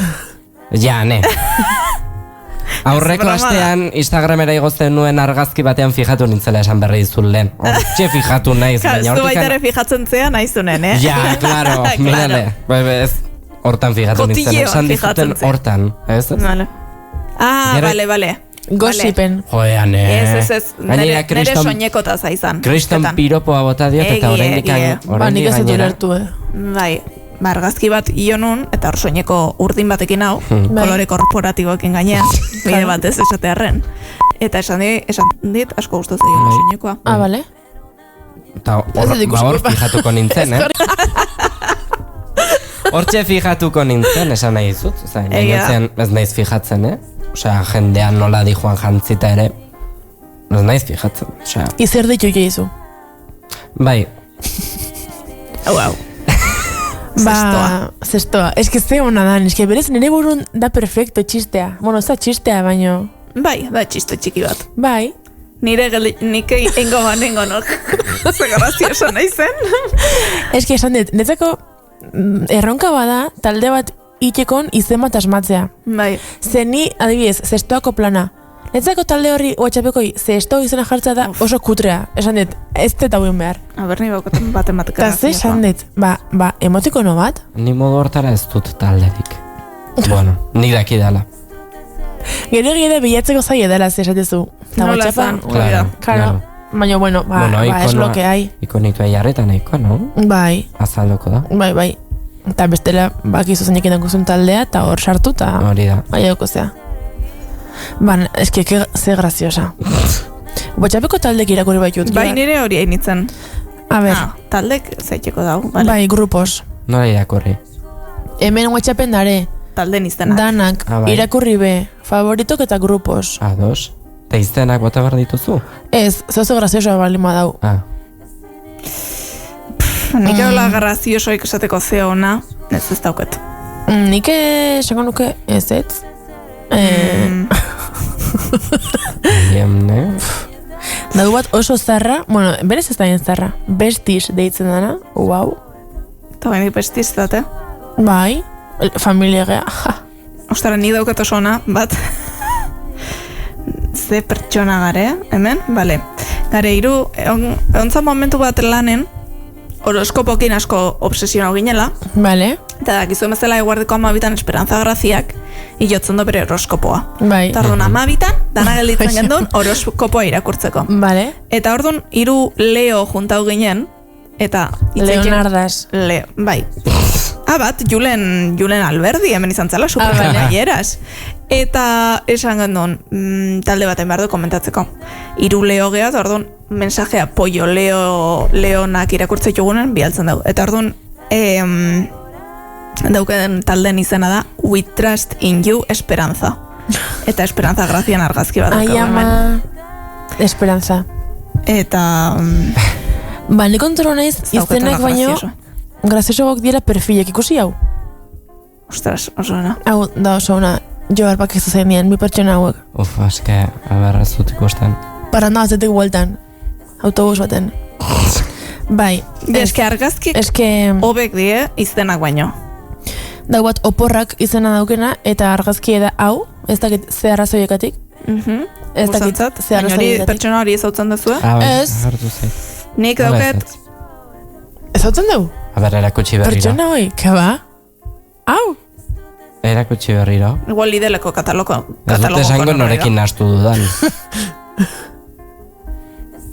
Ja, ne. Aurreko astean Instagramera igozten nuen argazki batean fijatu nintzela esan berri dizun lehen. Hortxe fijatu naiz. Ez du baita ere fijatzen zea naizunen, Ja, claro, mirale. Hortan fijatu nintzen. Esan dizuten hortan, ez? Bale. Gossipen. Joean, Ez. Nere soinekota zaizan. Kriston piropoa bota diot eta oraindik nik ez dut ulertu, Bai. Argazki bat ionun, eta hor soineko urdin batekin hau, kolore korporatiboekin gainean, bide batez esatearren. Eta esan dit, asko gustatzen zaio soinekoa. Bale. Eta hor fijatuko nintzen, Hortxe fijatuko nintzen, esan nahi zut. Ez naiz fijatzen, Osea, jendean nola di joan jantzita ere, ez naiz fijatzen. Izer ditu jeizu. Bai. Hau. Zestoa. Ez que ze hona dan, ez que berez nire burun da perfecto txistea. Bueno, ez da txistea, baino... Bai, da txiste txiki bat. Bai. Nik eingo banengo nok. Grazioso nahi zen. Ez que esan dit, netzako erronka bada talde bat itekon izen bat asmatzea. Bai. Ze ni, adibidez, zestoako plana. Netzako talde horri WhatsAppekoi zesto izena jartza da oso kutrea. Esan dit, ez dut hauen behar. Berni baukoten bat ematek eta ze esan dit, ba, emotikono bat? Ni modu hortara ez dut talderik. Bueno, nik daki dala. Gero egide bilatzeko zai edala ze esatezu. Nola zan, claro. Baina, bueno, es lo que hay. Ikonitua jarreta nahiko, no? Bai. Azaldoko da. Bai. Eta bestela, bakizu zeinekin dakuzun taldea, eta hor sartu, eta... Hori da. Bai, zea. Ez que ze graziosa. WhatsAppeko taldek irakurri baitut. Bai, nire hori hainitzen. A ber. Taldek zaiteko dau. Bai, grupos. Nola irakurri? Hemen WhatsAppen dare. Talden iztenak. Danak, irakurri be. Favoritok eta grupos. Ados. Eta iztenak bota behar dituzu? Ez, zozo graziosoa balima dau. Nik egola graziosoik esateko ze ona, ez dauket. Nik esango nuke ez. Dau bat oso zarra, bueno, berez ez da bien zarra, bestiz deitzen dana, wow. Eta baina bestiz date? Bai, familia gea. Ostara, ni daukat oso ona, bat, ze pertsona gare, hemen, bale. Gare, ontzan momentu bat lanen, horoskopokin asko obsesionau ginela. Bale. Eta dakizu emezela eguardiko 12 Esperanza Graziak ilotzen do bere horoskopoa. Bai. Eta orduan 12 dana gelditzen gendun horoskopoa irakurtzeko. Bale. Eta orduan 3 Leo juntau ginen, eta... Leonardas. Leo, bai. Bat, Julen Alberdi hemen izan zela, supergaieraz. Eta esan gendun, talde baten behar du komentatzeko. 3 Leo geha, eta orduan mensajea pollo Leonak irakurtzea jugunen bialtzen dugu. Eta orduan, dauken talden izena da We Trust in You Esperanza. Eta Esperanza Grazian argazki bat. Ai, ama. Esperanza. Eta... Ba, ni kontrolo naiz, izenak baino, graziosogok dira perfilek ikusi hau. Ostras, oso ona. Hau, da oso ona, jo harpak ez zen dien, bi pertsona hauek. Eske, aberra ez dut ikusten. Parranda batzetik bueltan, autobus baten. Bai. Eske argazkik hobek die izenak baino. Dau bat oporrak izena daukena, eta argazki da hau, ez dakit ze arrazoiekatik. Ez dakit ze arrazoiekatik. Pertsona hori ezautzen duzue? Ez. Nik dauket... Ezautzen dugu? Aber, erakutsi berriro. Pertsona hoi, keba? Hau? Erakutsi berriro. Igual lideleko katalogo. Ez dut esango norekin nastu dudan.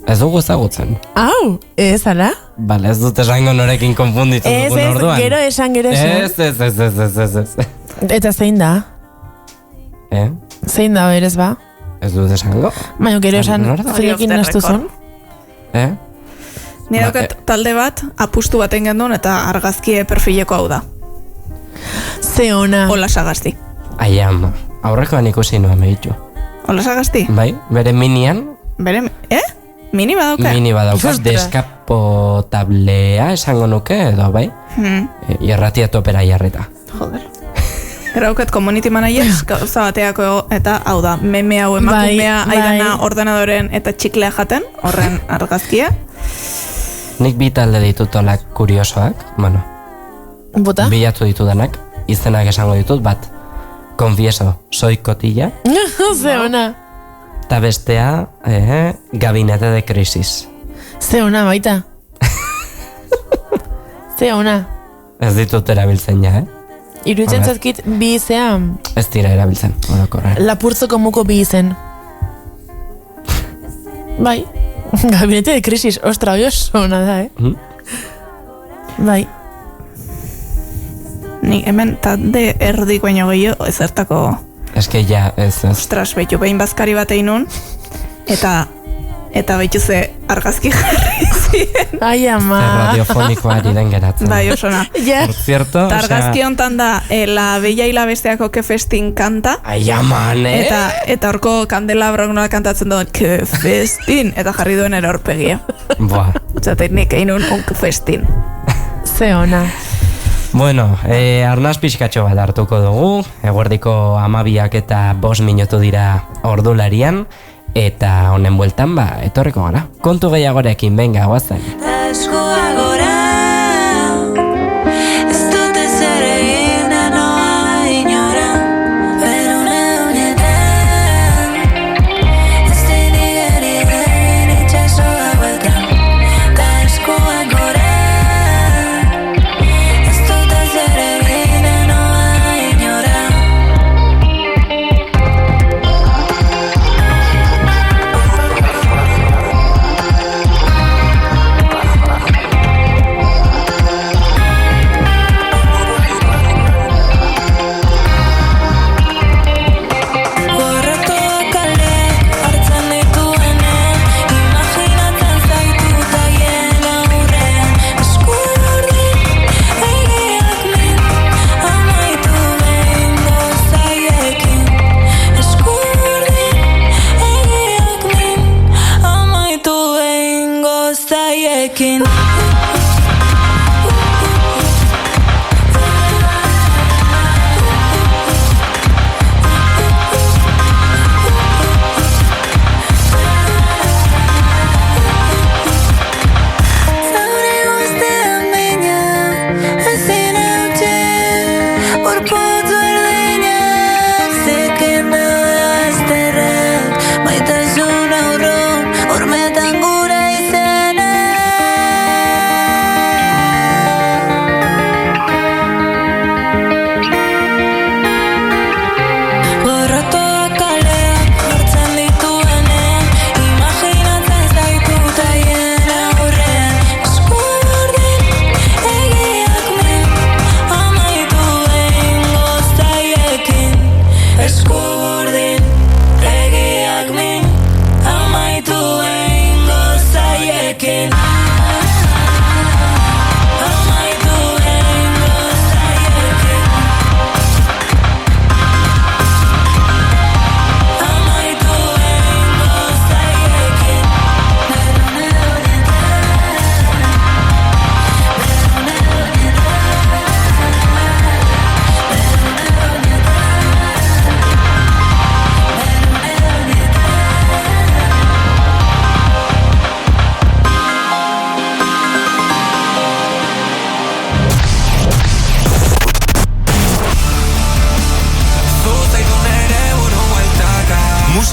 Ez dugu ezagutzen. Hau, ez ala? Bale, ez dut esango norekin konfunditzen dugun orduan. Gero esan. Ez. Eta zein da? Zein da berez ba? Ez dut esango. Baina gero esan zeinekin nastu zuen? Nire daukat talde bat, apustu baten gendun eta argazkie perfileko hau da. Ze ona. Ola Sagasti. Ai, ama. Aurrekoan ikusi noa mehitu. Ola Sagasti? Bai, bere minian. Mini badauka? Mini badauka, deskapotablea esango nuke edo, bai? Irratia topera jarreta. Joder. Erauket community manager, gauza bateako eta hau da, meme hau emakumea aidana ordenadoren eta txiklea jaten, horren argazkia. Nik bi talde ditut olak kuriosoak, bueno. Bota? Bilatu ditudanak, izenak esango ditut, bat, confieso, soy cotilla. Ze ona. Ta bestea, gabinete de crisis. Ze ona baita. Ze ona. Ez ditut erabiltzen ja, Iruditzen zatkit bi izea... Ez dira erabiltzen, orokorra. Lapurtzeko muko bi izen. Bai. Gabinete de crisis, ostra, hoi oso ona da, Bai. Ni hemen talde erdik baino gehiago ezertako... Eske ja, ez. Ostras, behitu behin bazkari bat egin eta behitu ze argazki jarri ziren. Ai, ama. Radiofonikoa diren geratzen. Bai, osona. Por cierto, argazki hontan da, la bella y la besteako que festin kanta. Ai, ama, Eta horko kandelabrok nola kantatzen duen, que festin, eta jarri duen erorpegia. Boa. Zaten nik egin un que festin. Ze ona. Bueno, arnaz pixkatxo bat hartuko dugu, eguerdiko 12 eta 5 minutu dira ordularian, eta honen bueltan etorriko gara. Kontu gehiagorekin, venga, guazen. Eskua gora, ez dut ezer egin da noa inora, berune unetan, ez dinigeri den itxaso gauetan, da eskua gora.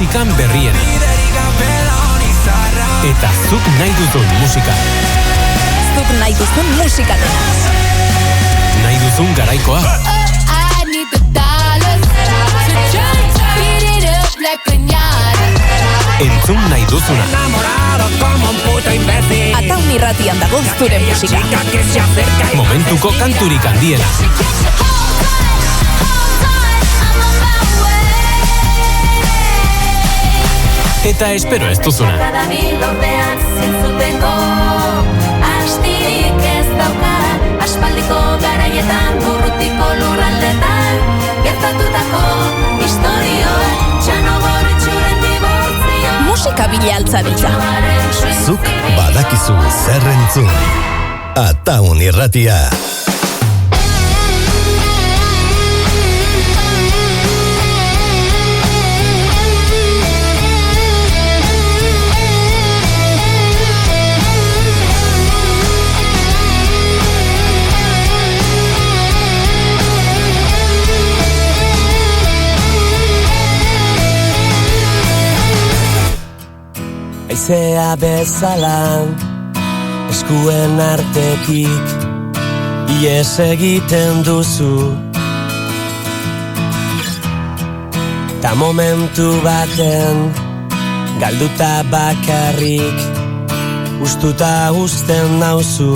musikan berriena. Eta zuk nahi duzun musika. Zuk nahi duzun musika dena. Nahi duzun garaikoa. Entzun nahi duzuna. Ataun irratian dago zure musika. Momentuko kanturik handiena. Eta espero ez duzuna. Astirik ez dauka, aspaldiko garaietan, urrutiko lurraldetan, gertatutako historio, txano borretxuren dibortzio. Musika bila altzabitza. Zuk badakizu zer entzun. Ataun irratia. Aizea bezala eskuen artetik ies egiten duzu. Ta momentu baten galduta bakarrik ustuta uzten nauzu.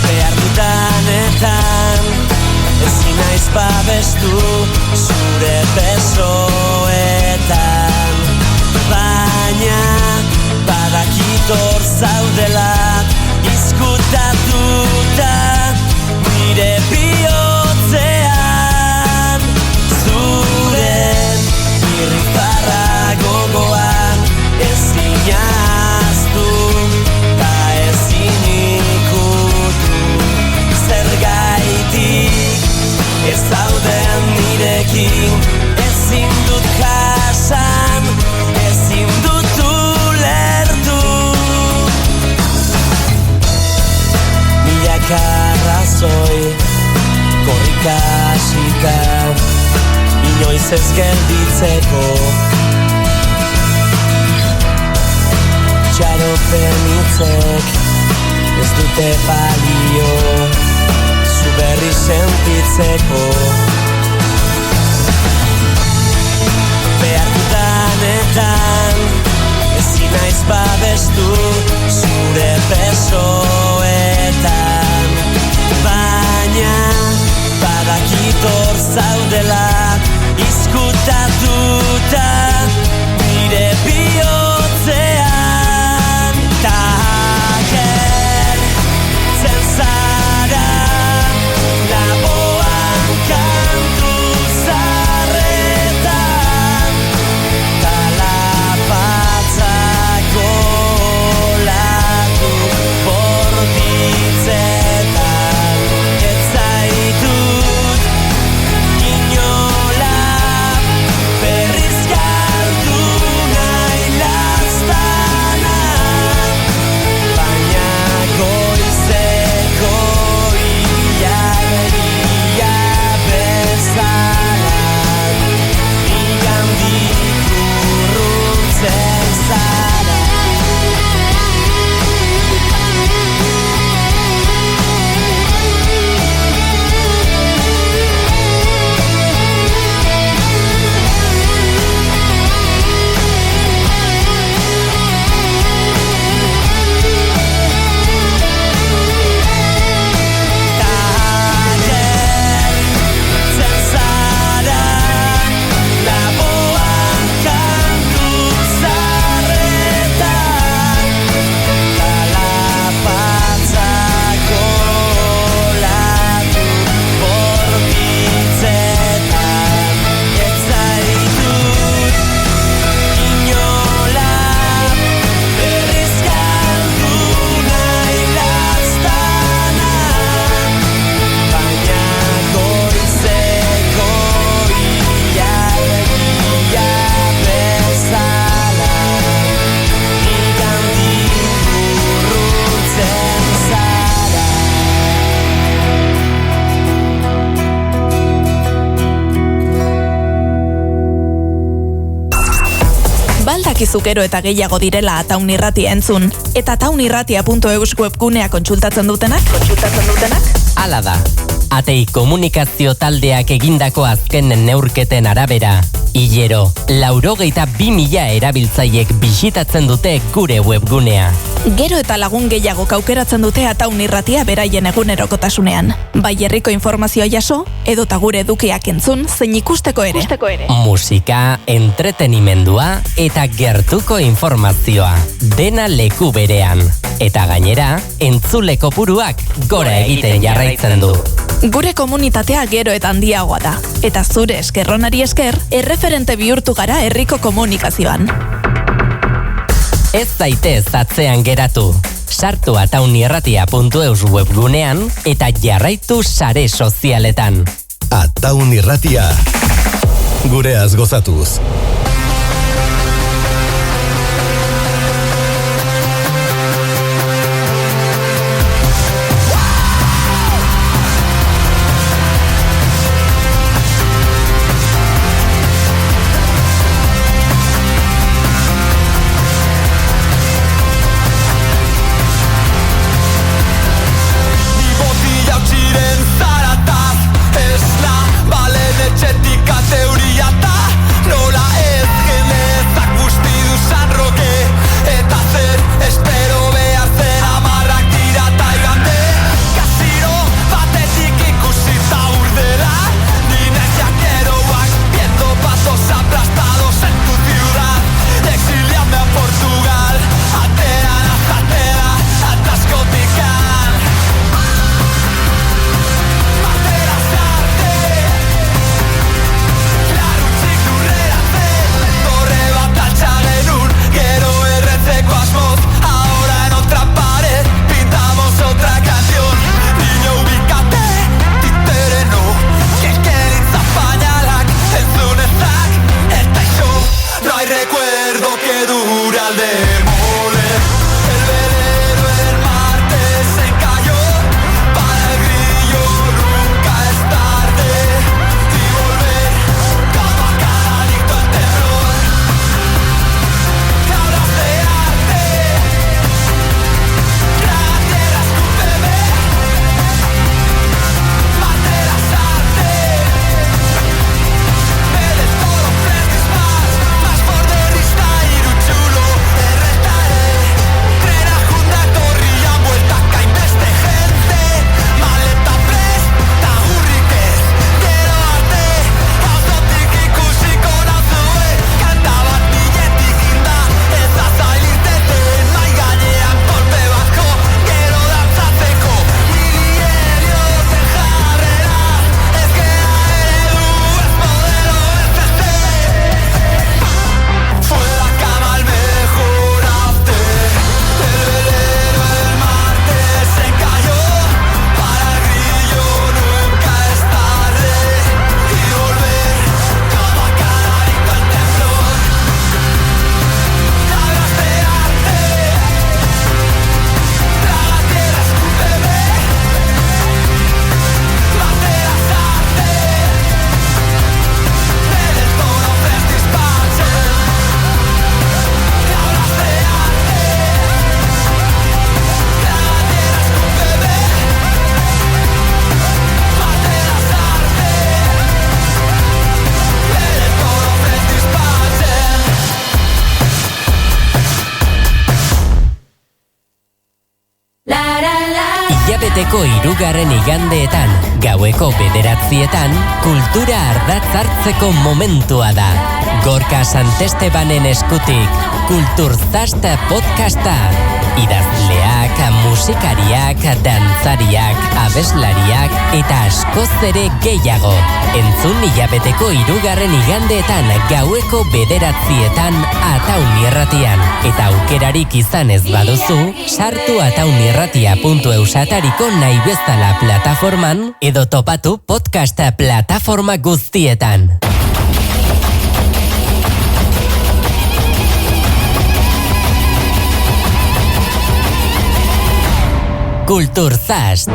Behar dutanetan ezin naiz babestu zure besoetan, baina badakitor zaudela izkutatuta nire bihotzean, zuren irrifarra gogoan ezin ahaztu ta ezin ikutu. Zergaitik ez zauden nirekin, ezin dut jasan, ezin dut ulertu. Milaka arrazoi korrikasika, inoiz ez gelditzeko. Txaropen hitzek ez dute balio zu berri sentitzeko. Behar dutanetan ezin naiz babestu zure besoetan, baina badakitor zaudela izkutatuta nire bihotzean. Ta agertzen zara laboan kantu zarretan, kalapatzako latu badakizu gero eta gehiago direla Ataun Irratia entzun. Eta ataunirratia.eus webgunea kontsultatzen dutenak? Hala da. Atei komunikazio taldeak egindako azken neurketen arabera, hilero, 82.000 erabiltzaiek bisitatzen dute gure webgunea. Gero eta lagun gehiago aukeratzen dute Ataun Irratia beraien egunerokotasunean. Bai herriko informazioa jaso, edota gure edukiak entzun, zein ikusteko ere. Musika, entretenimendua eta gertuko informazioa. Dena leku berean. Eta gainera, entzule kopuruak gora egiten jarraitzen du. Gure komunitatea gero eta handiagoa da. Eta zure eskerronari esker, erreferente bihurtu gara herriko komunikazioan. Ez zaitez atzean geratu. Sartu ataunirratia.eus webgunean eta jarraitu sare sozialetan. Ataun Irratia. Gureaz gozatuz. Hilabeteko 3. igandeetan, gaueko 9:00, kultura ardatz hartzeko momentua da. Gorka Santestebanen eskutik, Kulturzast podcasta. Idazleak, musikariak, dantzariak, abeslariak eta askoz ere gehiago. Entzun hilabeteko 3. igandeetan, gaueko 9:00 Ataun Irratian. Eta aukerarik izan ez baduzu, sartu ataunirratia.eus atariko nahi bezala plataforman edo topatu podcast plataforma guztietan. Kulturzast.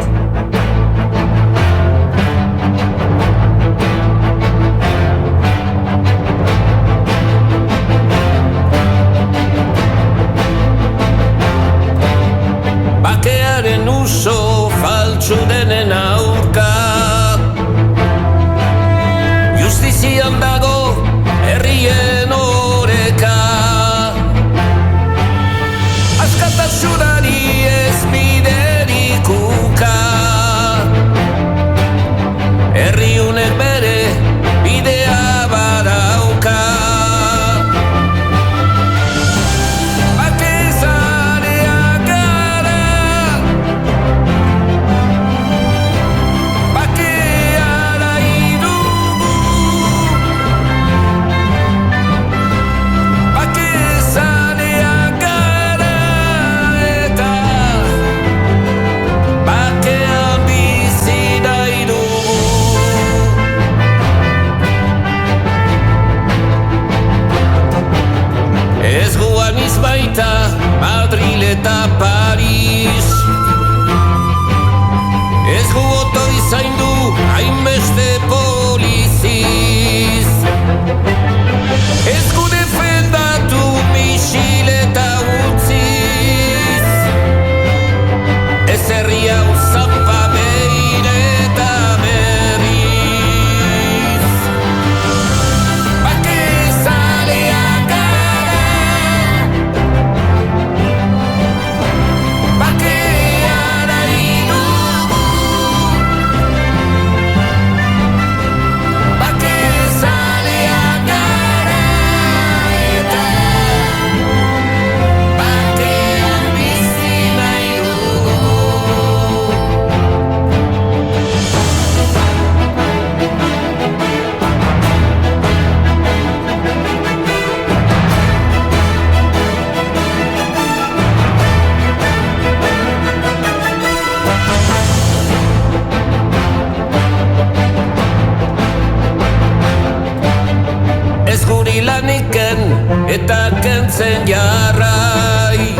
zen jarrai.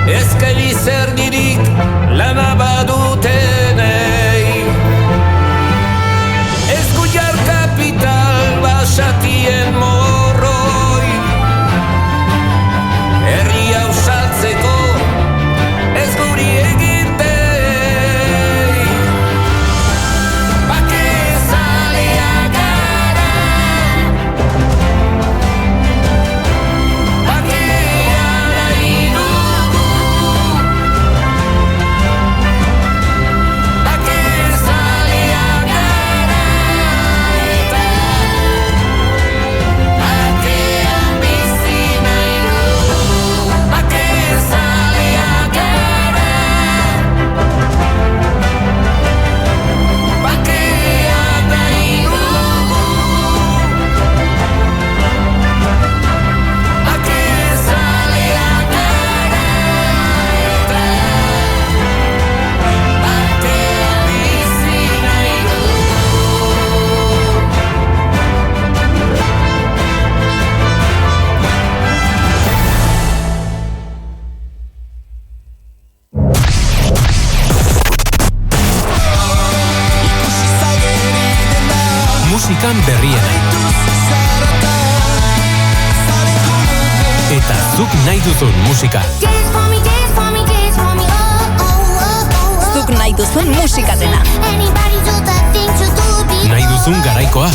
Ezkaili zer dirik lana badutenei. Ez guiar kapital basatien morroi. Herri hau saltzeko ez guri egitei. Bake zaleak gara, bakea nahi dugu. Bake zaleak gara eta bakean bizi nahi dugu. Bake zaleak gara, bakean nahi dugu. Bake zaleak gara eta bakean bizi nahi Musikan berriena. Eta zuk nahi duzun musika. Zuk nahi duzun musika dena. Nahi duzun garaikoa.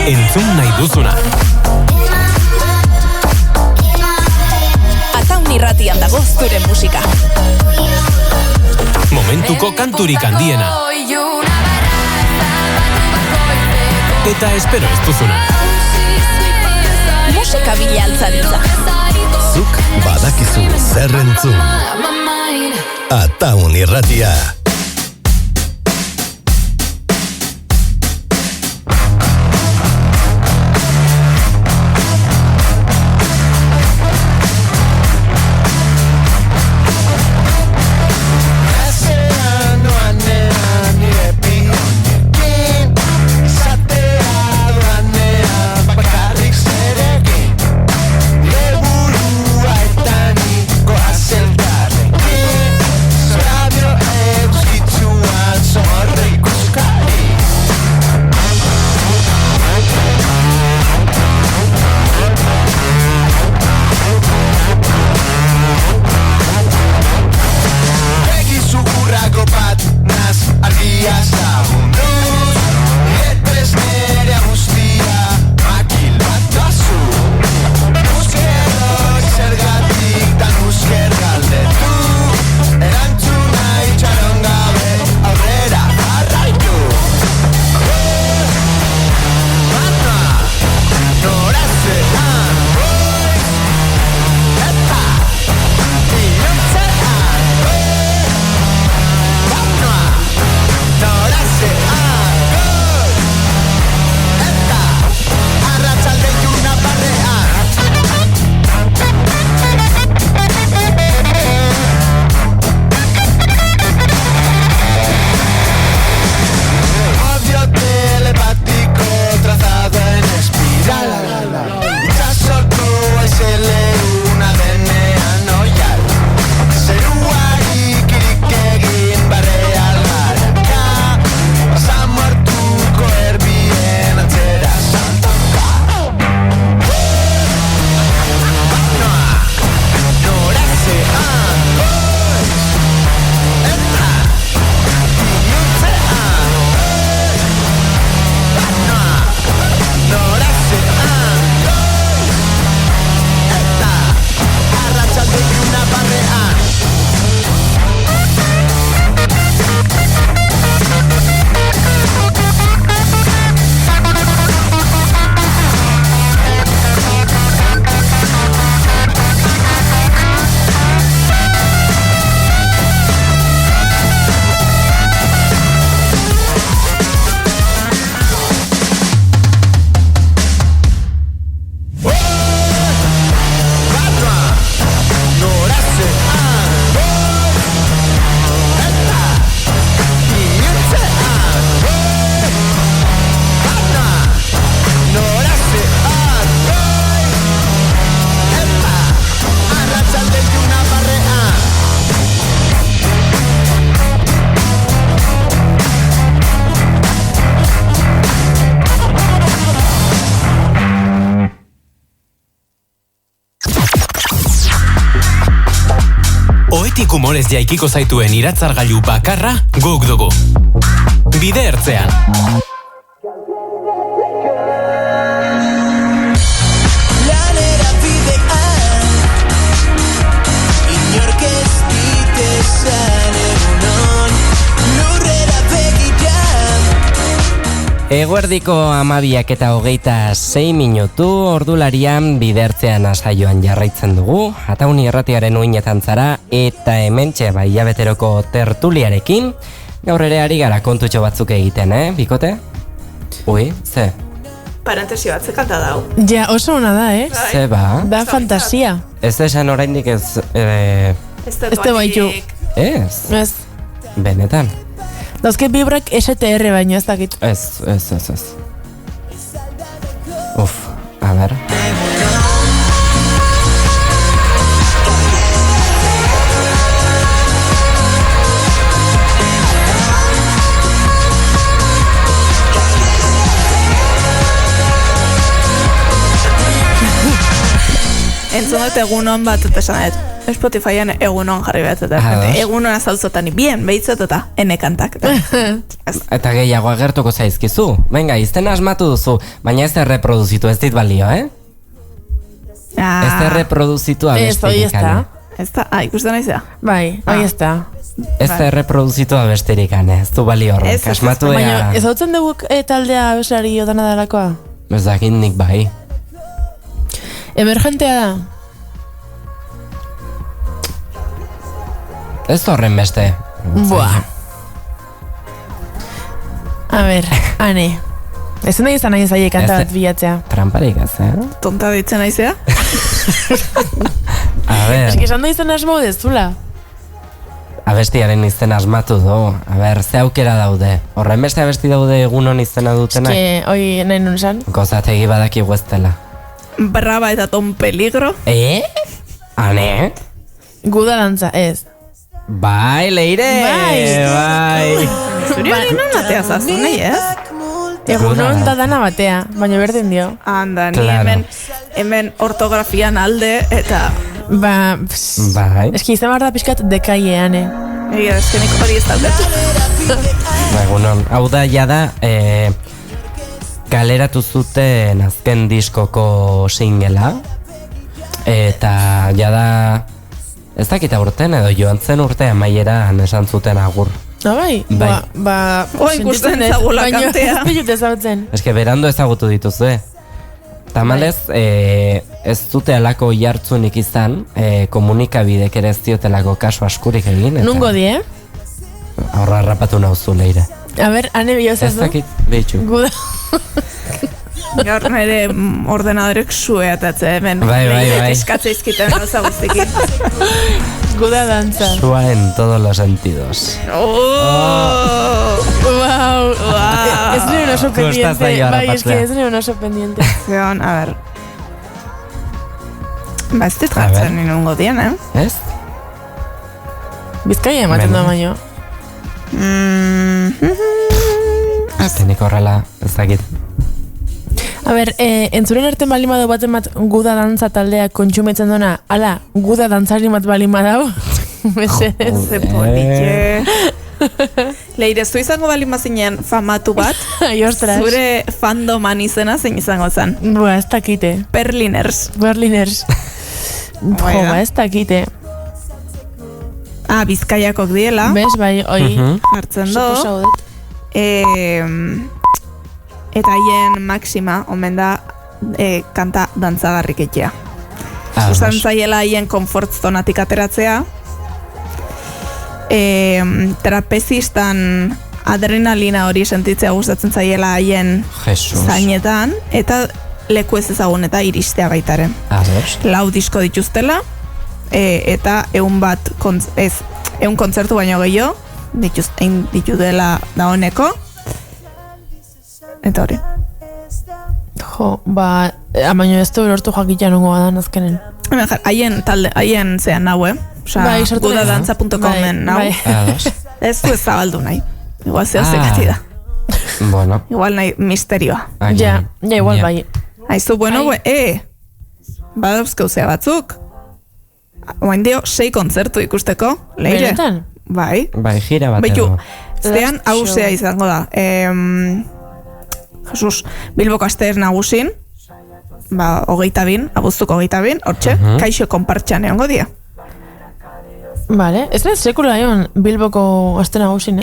Entzun nahi duzuna. Ataun irratian dago zure musika. Momentuko kanturik handiena. Eta espero ez duzuna. Musika bila altzaditza. Zuk badakizu zer entzun. Ataun irratia. Radio Goitik humorez jaikiko zaituen iratzargailu bakarra guk dugu. Bide ertzean. Lanera bidean inork ez dite esan egunon lurrera begiran. Eguerdiko 12:26 minutu ordularian bidertzean asaioan jarraitzen dugu. Atauni erratiaren uinetan zara eta hementxe hilabeteroko tertuliarekin. Gaur ere ari gara kontutxo batzuk egiten, Bikote? Ui, ze? Parentesi bat, ze kanta dau. Ja, oso ona da, Ze ba? Da fantasia. Ez esan oraindik ez... Ez baitu. Ez? Benetan? Dauzke bibrak STR baino, ez dakit. Ez. Uf, a ber... Entzun dut egunon bat, eta esan dut, Spotifyan egunon jarri behar, eta egunon azaltzotan bien, behitzot eta ene kantak. Eta gehiago agertuko zaizkizu. Venga, izten asmatu duzu, baina ez erreproduzitu, ez dit balio, Ez erreproduzitu abestirik, Ez da, ikusten naizea. Bai, ez da. Ez erreproduzitu abestirik, ez du balio horrek, asmatu ea. Baina, ez hautzen dugu taldea abeslari odana darakoa? Ez dakit nik bai. Emergentea da? Ez horren beste. Buah. A ber, ane. Ez nahi izan nahi zaie kanta bat bilatzea. Tramparik ez, Tonta ditzen naizea? A ber. Ez que esan da izan asmo dezula. Abestiaren izen asmatu du. A ber, ze aukera daude. Horren beste abesti daude egunon izena dutenak. Ez que, oi, nahi nun esan. Gozategi badaki gueztela. Brava eta ton peligro. Ane? Guda dantza, ez. Bai, Leire! Bai! Zuri hori non atea zaztu, nahi ez? Egunon da dana batea, baina berdin dio. Anda, ni hemen ortografian alde eta... Bai. Eski izan behar da pixkat dekaiean, Egia, eskenik hori ez daudet. Egunon, hau da jada... kaleratu zuten azken diskoko singela eta jada ez dakita urten edo joan zen urte amaieran esan zuten agur. Bai? Ikusten ezagula kantea. Ez dut ezagutzen. Ez que berando ezagutu dituzue. Tamalez, ez dute alako jartzunik izan, komunikabidek ere ez diotelako kasu askurik egin. Nungo di, Horra rapatu nauzu, Leire. A ber, ane bihozaz du? Ez dakit, behitxu. Guda. Gaur nire ordenadorek sueatatze hemen. Bai. Eskatze izkiten gauza guztikin. Guda dantza. Sua en todos los sentidos. Wow. Ez nire un oso pendiente. Bai, es que ez nire un oso pendiente. Zeon, a ver. Ba, ez dut jartzen ninungo dien, Ez? Bizkaia ematen da baino. Aztenik horrela, ez dakit. A ber, entzuren arten balimado baten bat guda dantza taldea kontsumetzen duna, ala, guda dantzari bat balimadau. Ze polike. Leire, zu izango balimazinen famatu bat, zure fandoman izena zein izango zen? Bua, ez dakite. Berliners. Jo, ez dakite. Bizkaiakok diela. Bez, bai, oi. Hartzen do. Eta haien maxima, omen da, kanta dantzagarrik etea. Usan zaiela haien comfort zonatik ateratzea. Trapezistan adrenalina hori sentitzea gustatzen zaiela haien zainetan, eta leku ez ezagun eta iristea baitaren. 4 disko dituztela, eta 100 kontzertu baino gehiago, ditudela da honeko. Eta hori. Jo, baino ez du lortu jakitea nungo badan azkenen. Haien zean nau, gudadantza.comen nau. Ez du ezabaldu nahi. Igual zeo zekati da. Bueno. Igual nahi misterioa. Ja, igual bai. Aizu, bueno, badauzkeuzea batzuk. Oain dio 6 kontzertu ikusteko, Leire. Benetan? Bai. Bai, gira bat Baitu, edo. zean hausea izango da. Jesus, Bilboko asteer nagusin, 22, abuztuko 22, hortxe, kaixo konpartxan egongo dia. Vale, ez naiz sekula egon Bilboko aste nagusin,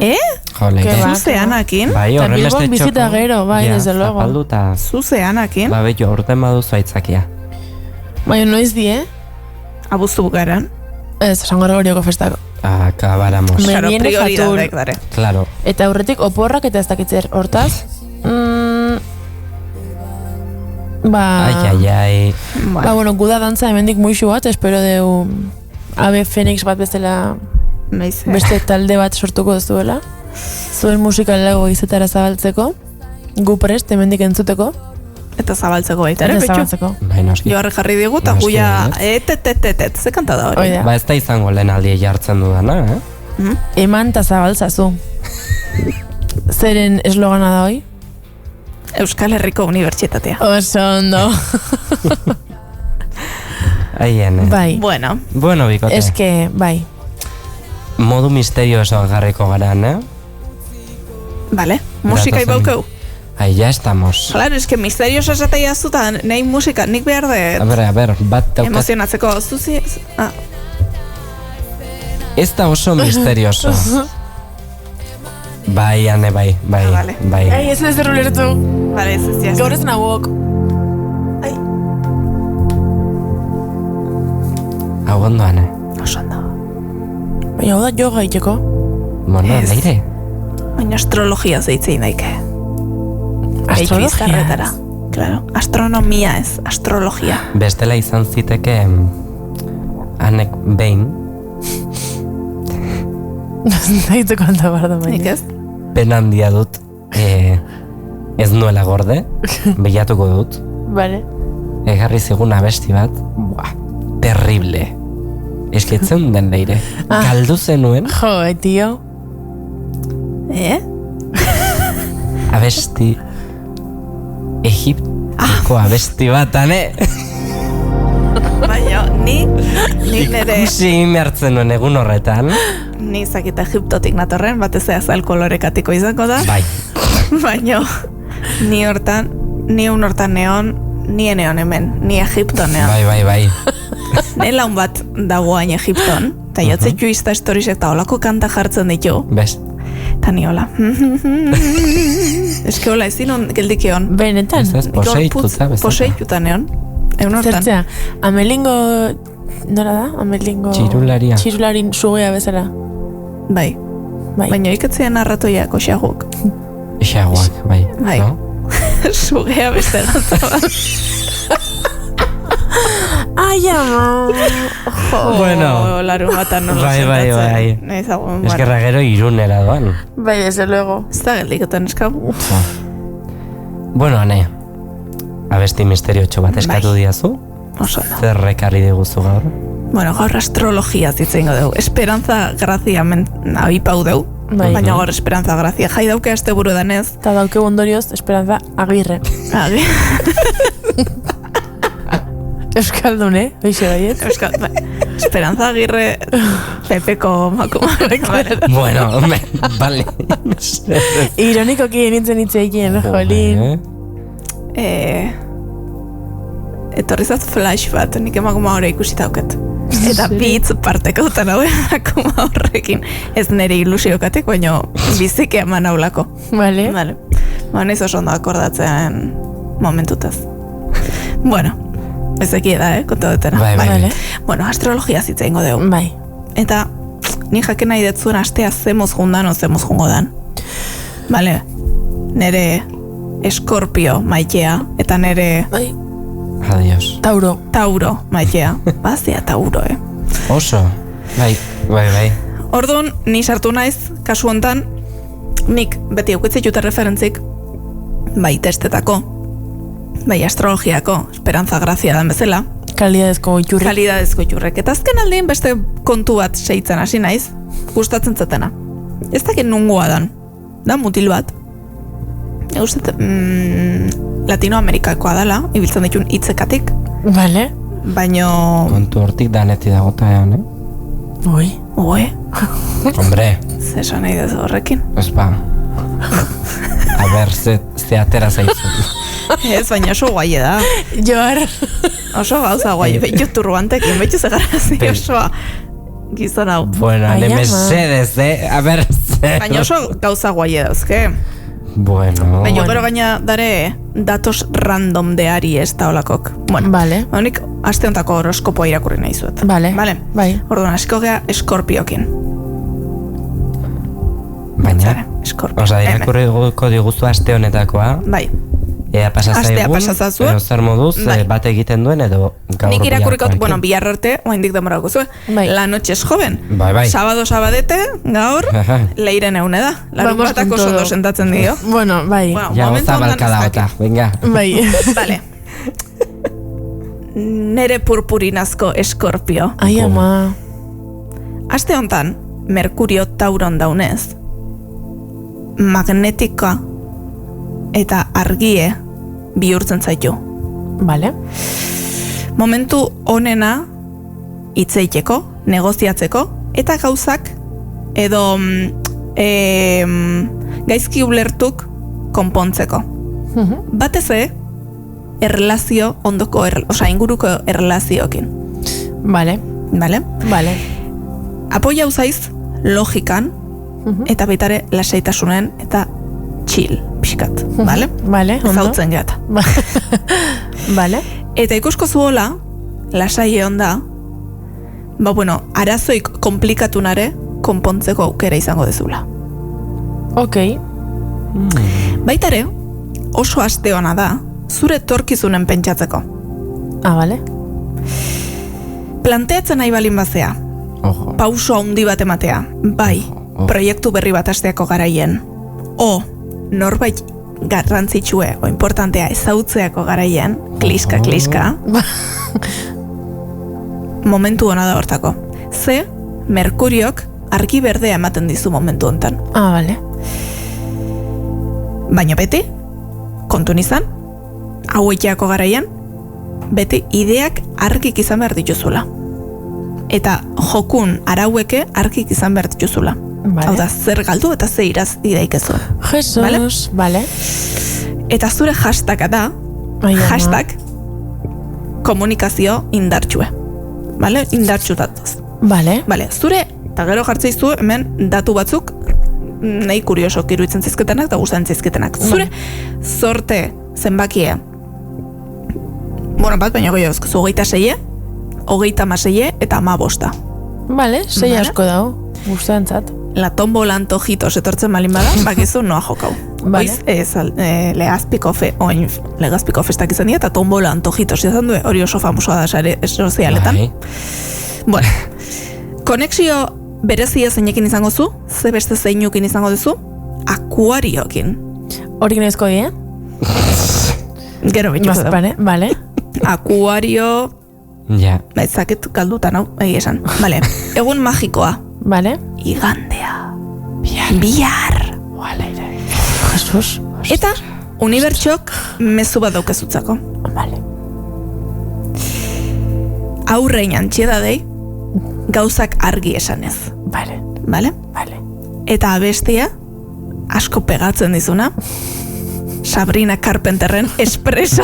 Jole, Zuzeanakin. Bai, Eta horren Bilbon bizita gero, bai, desde luego. Zapalduta. Zuzeanakin. Ba, betu, aurten baduzu aitzakia. Bai, noiz die? Abuztu bukaran. Ez, San Gregorioko festako. Acabáramos. Me viene fatul. Claro. Eta aurretik oporrak eta ez dakitzer, hortaz. Ai. Ba, bueno, guda dantza hemendik muixu bat, espero deu Ave Phoenix bat bestela beste talde bat sortuko duzuela. Zuen musikalago izetara zabaltzeko, gu prest hemendik entzuteko. Eta zabaltzeko baita, ere, Eta betxu? zabaltzeko. Bai, noski. Jo horre jarri digu, eta Noski, guia, ze kanta da hori? Ba, ez da izango lehen aldi jartzen dudana, Eman eta zabaltzazu. Zeren eslogana da hoi? Euskal Herriko Unibertsitatea. Oso ondo. Aien, Bai. Bueno, bikote. Eske, bai. Modu misterioso garriko garan, Vale, musika ibaukeu. Ai, ya estamos. Claro, es que misterioso esatea jaztuta, nahi musika, nik behar de... A ber, bat daukat. Emozionatzeko, zuzi... Ez da oso misterioso. Bai, ane, bai. Vale. Bai. Ai, ez ez errulertu. Vale, ez. Gaur ez nahuok. Hau ondo, ane. Oso ondo. Baina hau da yoga iteko. Bueno, Ez. Leire. Baina astrologia zeitzein daike. Astrologia? Claro, astronomia ez, astrologia. Bestela izan ziteke anek behin Nahitzeko handa barda baina. Nik ez? pena handia dut ez nuela gorde, bilatuko dut. Vale. Egarri zigun abesti bat, terrible. Esketzen den Leire. Galdu zenuen. Jo, tio. Abesti Egiptoko abesti bat, ane? Baina, ni nire... Ikusi hartzen nuen egun horretan. Ni zakita Egiptotik natorren, batez azal kolorekatiko izango da. Bai. Baina, ni hortan neon, ni neon hemen, ni Egipto neon. Bai. Ne laun bat dagoain Egipton, eta jotzetu izta storisek eta olako kanta jartzen ditu. Bez. Eta ni hola. Eske hola, ezin on geldikion. Benetan. Ez poseituta bezala. Poseituta neon. Egun hortan. Zertzea, amelingo... Nora da? Amelingo... Txirularia. Txirularin sugea bezala. Bai. Baina ikatzen narratoiak oxaguk. Xaguak, bai. Bai. Sugea beste gantza bat. Ai, ama. Bueno. Larun batan nola Bai. Ez que ragero irunera doan. Bai, desde luego. Ez da geldikotan eskau. Bueno, ane. Abesti misteriotxo bat eskatu diazu. Oso. Zer rekarri diguzu gaur? Bueno, gaur astrologia zitzeingo dugu. Esperanza Grazia aipau dugu. Baina gaur Esperanza Grazia jai dauke aste buru danez. Eta dauke ondorioz Esperanza Agirre. Euskaldun, Hoxe baiet? Esperanza Agirre Pepeko makumarek. Bueno, vale. Ironikoki nintzen hitzeikien, jolin. Etorrizaz flash bat, nik emakuma horre ikusi dauket. Eta bitz parteko utan hau emakuma horrekin. Ez nire ilusiokatik, baina biziki eman haulako. Vale. Ba, nahiz oso ondo akordatzen momentutaz. Bueno, ezeki da, konta dutena. Bai. Bueno, astrologia zitzen dugu. Bai. Eta ni jaken nahi detzuen astea zemoz jundan o zemoz jungo dan. Bale, nere Eskorpio maitea, eta nere... Adios. Tauro maitea. Bazia Tauro, Oso. Bai. Orduan, ni sartu naiz, kasu hontan, nik beti aukitzitute referentzik, bai testetako, bai astrologiako, Esperanza Grazia dan bezala. Kalidadezko itxurrek. Eta azken aldien beste kontu bat seitzen hasi naiz, gustatzen zetena. Ez dakit nungoa dan. Da mutil bat. Latinoamerikakoa dela, ibiltzen ditun hitzekatik. Vale. Baino... Kontu hortik daneti dagota ean, Ui. Hombre. Zesan nahi dezu horrekin? Ez ba. A ber, ze atera zaizu. Ez, baina oso guai da. Joar. Oso gauza guai, behitu turbantekin, behitu zegarazi osoa. Gizon hau. Bueno, ne mesedez, a ber, Baina oso gauza guai dauzke. Bueno. Baina gero gaina dare datos random de Aries eta holakok. Bueno, vale. Honik aste hontako horoskopoa irakurri nahi zuet. Vale. Bai. Orduan, hasiko gea Eskorpiokin. Baina, oza, irakurriko diguzu aste honetakoa. Bai. Ea pasazaigun, pasazazu. edo zer moduz, bat egiten duen, edo gaur Nik irakurriko, bueno, bihar arte, oaindik demorako zuen. La noche es joven. Bai. Sábado, sabadete, gaur, leiren eune da. Larun batako sondo sentatzen dio. Bueno, bai. Ja, oza balkada ota, venga. Bai. Vale. Nere purpurinazko Eskorpio. Ai, ama. Aste hontan, Merkurio Tauron daunez, magnetika eta argie bihurtzen zaitu. Vale. Momentu onena hitzeiteko, negoziatzeko, eta gauzak edo gaizki ulertuk konpontzeko. Batez erlazio ondoko, inguruko erlazioekin. Vale. Vale. Apoia uzaiz logikan, eta baitare lasaitasunen eta chill, pixkat, bale? Vale, ondo. Zautzen gehat. Vale. Eta ikusko zuola, lasai onda, arazoik komplikatunare konpontzeko aukera izango dezula. Ok. Baitare, oso aste ona da, zure torkizunen pentsatzeko. Vale. Planteatzen nahi balin bazea, pauso handi bat ematea, bai, proiektu berri bat asteako garaien, norbait garrantzitsue o importantea ezautzeako garaien, kliska, momentu ona da hortako. Ze, Merkuriok argi berdea ematen dizu momentu hontan. Vale. Baina beti, kontun izan, haueteako garaian, beti ideak argik izan behar dituzula. Eta jokun araueke argik izan behar dituzula. Hau da, zer galdu eta zer iraz idaikezu. Jesus, vale. Eta zure hashtaga da, hashtag komunikazio indartsue. Vale? Indartsu datuz. Vale. Zure, eta gero jartzeizu hemen datu batzuk nahi kuriosok iruditzen zizketenak eta gustatzen zizketenak. Zure zorte zenbakia. Bat baina goio ezkozu, 26, 36 eta 15. Vale, 6 asko dago, gustatzen zat. La tombola antojitos etortzen malin bada, bakizu noa jokau. Oiz, legazpiko festak izan dira, eta tombola antojitos izan du, hori oso famosoa da sare sozialetan. Bueno, konexio berezia zeinekin izango zu, ze beste zeinukin izango duzu, Akuariokin. Hori ginezko dira? Gero betxuko da. Vale. Akuario... Ja. Zaket galdutan hau, esan. Vale, egun magikoa. Vale. Igandea. Bihar. Jesus. Eta unibertsok mezu bat daukezutzako. Vale. Aurrein antxiedadei gauzak argi esanez. Vale. Eta abestia asko pegatzen dizuna Sabrina Carpenterren Espresso.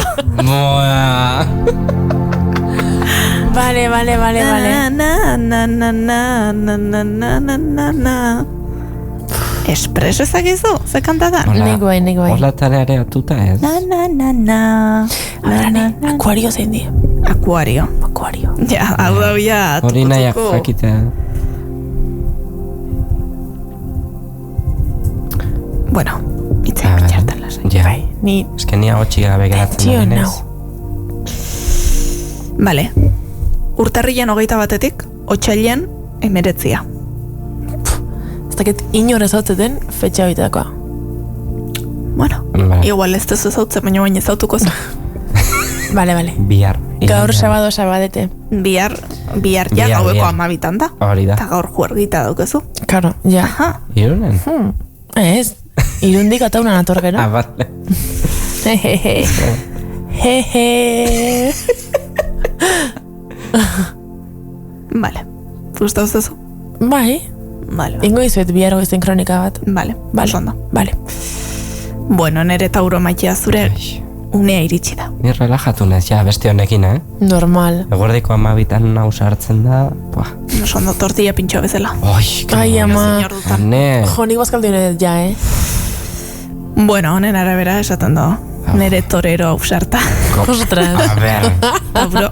Vale. Espresso ezakizu, ze kantadan? Nik bai. Hola taleare atuta ez? Akuario zein di? Akuario. Ja, hau da ja. Hori nahiak jakitea. Bueno, itzak txartan lasai. Ja, ez que ni agotxi gabe geratzen da. Vale. Urtarrilean 21-etik, otsailean 19. Ez dakit inor ezautzeten fetxa horitakoa. Bueno, igual ez duzu ezautzen, baina ezautuko zu. Vale. Bihar. Gaur sábado sabadete. Bihar ja gaueko 12 da. Hori da. Eta gaur juergita daukezu. Claro, ja. Irunen? Ez, irundik ataunan atorgero. Vale. Vale. Gustatu zezu? Bai. Vale. Ingo izuet bihar goizen kronika bat. Vale. Vale. Ondo. Vale. Bueno, nere Tauro maitea zure unea iritsi da. Ni relajatu nez, ja, beste honekin, Normal. Eguerdiko 12 naus hartzen da, buah. Oso ondo tortilla pintxo bezala. Ai, ama. Ane. Jo, nik bazkaldu nire ja, Bueno, honen arabera esaten do. Nere torero ausarta. Ostras. A ber. Tauro.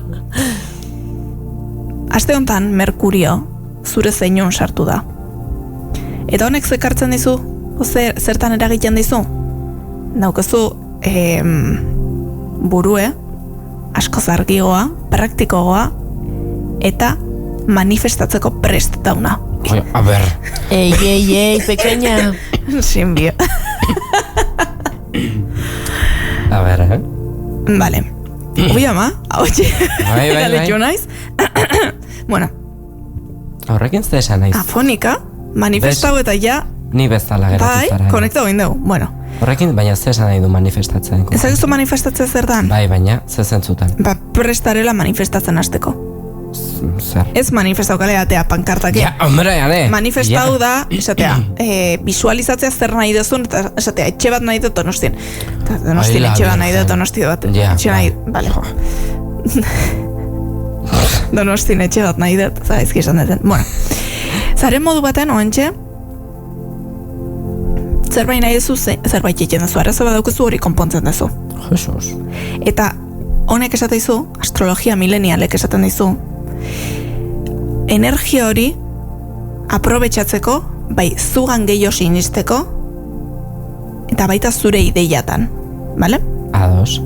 Aste hontan Merkurio zure zeinon sartu da. Eta honek zekartzen dizu? Zertan eragiten dizu? Daukazu burue, asko zargigoa, praktikogoa, eta manifestatzeko prest dauna. A ber. Ei, pequeña. Sinbio. A ber, Vale. Ui ama, hautxe. Bai. Galetu naiz. Bueno. Horrekin ze esan naiz. Afonika, manifestau eta ja... Ni bezala geratu Bai, zara. konektau egin dugu. Bueno. Horrekin, baina ze esan nahi du manifestatzen. Ezaguzu manifestatzen zer dan? Bai, baina, ze zentzutan. Prestarela manifestatzen hasteko. Zer? Ez manifestau kale atea pankartak. Ja, hombre, ade. Manifestau da, esatea, visualizatzea zer nahi duzun, eta esatea, etxe bat nahi dut Donostien. Donostien etxe bat nahi dut Donosti bat. Etxe nahi, bale. Donostien etxe bat nahi dut, zaizki esan duten. Bueno, zaren modu baten, oantxe, zerbait nahi duzu, zerbait egiten duzu, arazo bat daukazu hori konpontzen duzu. Jesus. Eta honek esaten dizu, astrologia milenialek esaten dizu, energia hori aprobetxatzeko, bai zugan gehiago sinisteko, eta baita zure ideiatan, bale? Ados.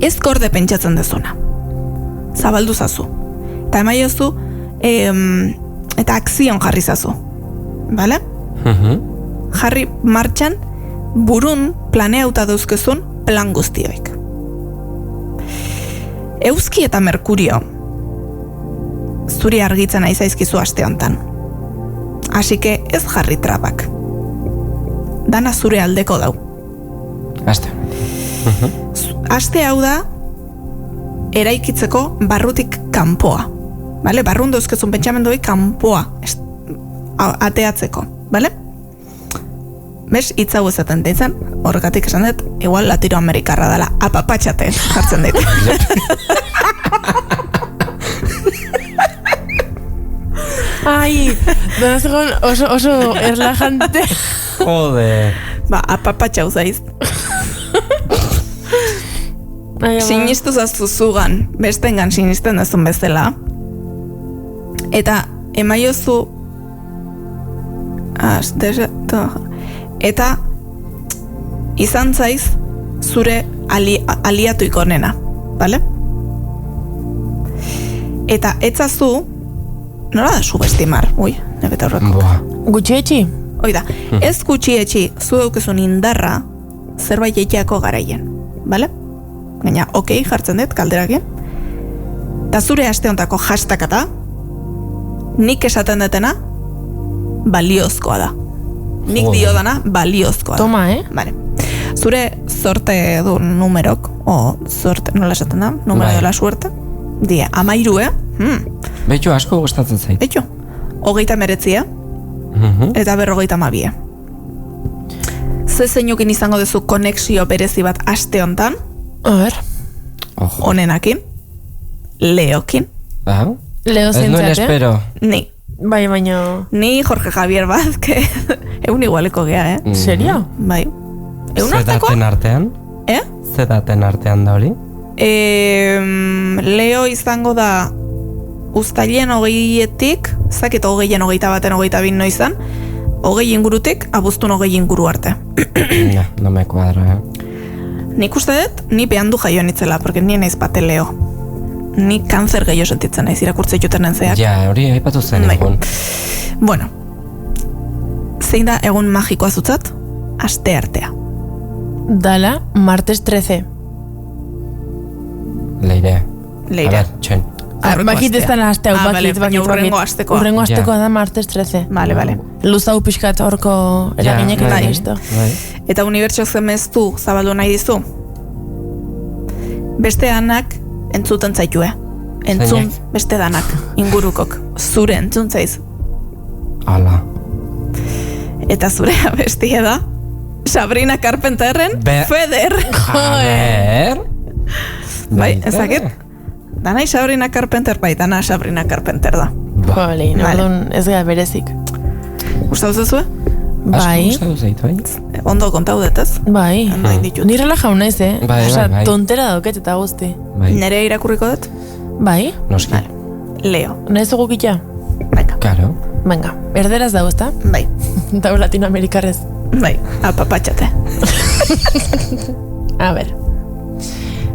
Ez gorde pentsatzen dezuna. Zabaldu zazu. Eta emaiozu, eta akzion jarri zazu, bale? Jarri martxan burun planeauta dauzkezun plan guztioik. Euski eta Merkurio zuri argitzen aizaizkizu aste hontan. Asike ez jarri trabak. Dana zure aldeko dau. Aste hau da eraikitzeko barrutik kanpoa. Bale? Barrun dauzkezun pentsamenduik kanpoa ateatzeko. Bale? Bez, hitzau ezaten deitzen, horregatik esan dut, igual Latinoamerikarra dela, apapatxaten jartzen dit. Ai, donazegon oso erlajante. Jode. Ba, apapatxau zaiz. Sinistu zaztu zugan, bestengan sinisten dezun bezala. Eta emaiozu eta izan zaiz zure aliatu ikonena, bale? Eta etzazu nola da subestimar, nebeta horreko. Gutxietxi? Oida, ez gutxietxi zu daukezun indarra zerbait eitxeako garaien, bale? Gaina, jartzen dut, kalderakin. Ta zure aste hontako hashtagata nik esaten dutena baliozkoa da. Nik dio dana baliozkoa da. Toma, Vale. Zure zorte du numerok, zorte, nola esaten da? Numero de la suerte. Die, 13, Betxo asko gustatzen zait. Betxo, 39, eta 52. Ze zeinukin izango duzu konexio berezi bat aste hontan? A ber. Honenakin. Leokin. Leo zintzat, Ez nuen espero. Ni. Bai, baina... Ni Jorge Javier Vázquez, egun igualeko gea, Serio? Bai. Egun arteko? Zedaten artean? Zedaten artean da hori? Leo izango da uztailen 20etik, zakit 20en 21 22 noizan, 20 ingurutik, abuztun 20 inguru arte. No me cuadra, Nik uste dut, ni behandu jaio nitzela, porque ni naiz bate Leo. Ni kanzer gehiago sentitzen naiz, irakurtze juten nentzeak. Ja, hori aipatu zen egun. Bueno, zein da egun magikoa zutzat? Aste artea. Dala, martes 13. Leire. Leire. A ber, txen. Bakit ez dala aste hau, bakit. Urrengo astekoa. Urrengo astekoa da martes 13. Vale. Luzau pixkat horko eraginek eta listo. Eta unibertso zemeztu zabaldu nahi dizu? Beste anak entzuten zaitue. Entzun beste danak, ingurukok. Zure entzun zaiz. Hala. Eta zure abestia da Sabrina Carpenterren Feder. Joder. Bai, ezakit. Danai Sabrina Carpenter, bai, dana Sabrina Carpenter da. Bale, nordun ez gara berezik. Gustau zezue? Bai. Ondo kontau detez? Bai. Nire relaja naiz, Bai, bai. Tontera dauket eta guzti. Nere irakurriko dut? Bai. Noski. Leo. Naiz gukitza? Karo. Venga, erderaz dago, ezta? Bai. Eta latinoamerikarrez. Bai, apapatxate. A ver.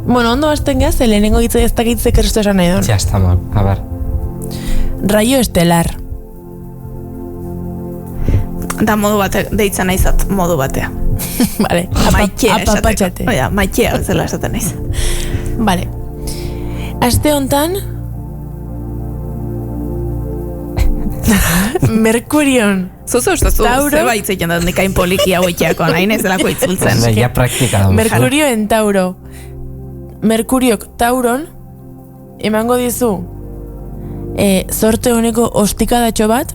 Bueno, ondo hasten gaz, lehenengo hitze ez dakitze kerstu esan nahi duen. Ya estamos, a ver. Rayo estelar. Da modu bate, deitzen naizat modu batea. Vale, apapatxate. Oia, maitea zela esaten naiz. Vale. Aste hontan Merkurion. Zuzu, zeba itzeiten dut nikain poliki hauetxeako, nahi nezelako itzultzen. Ja praktika da. Merkurio en Tauro. Merkuriok Tauron emango dizu sorte honeko ostikadatxo bat,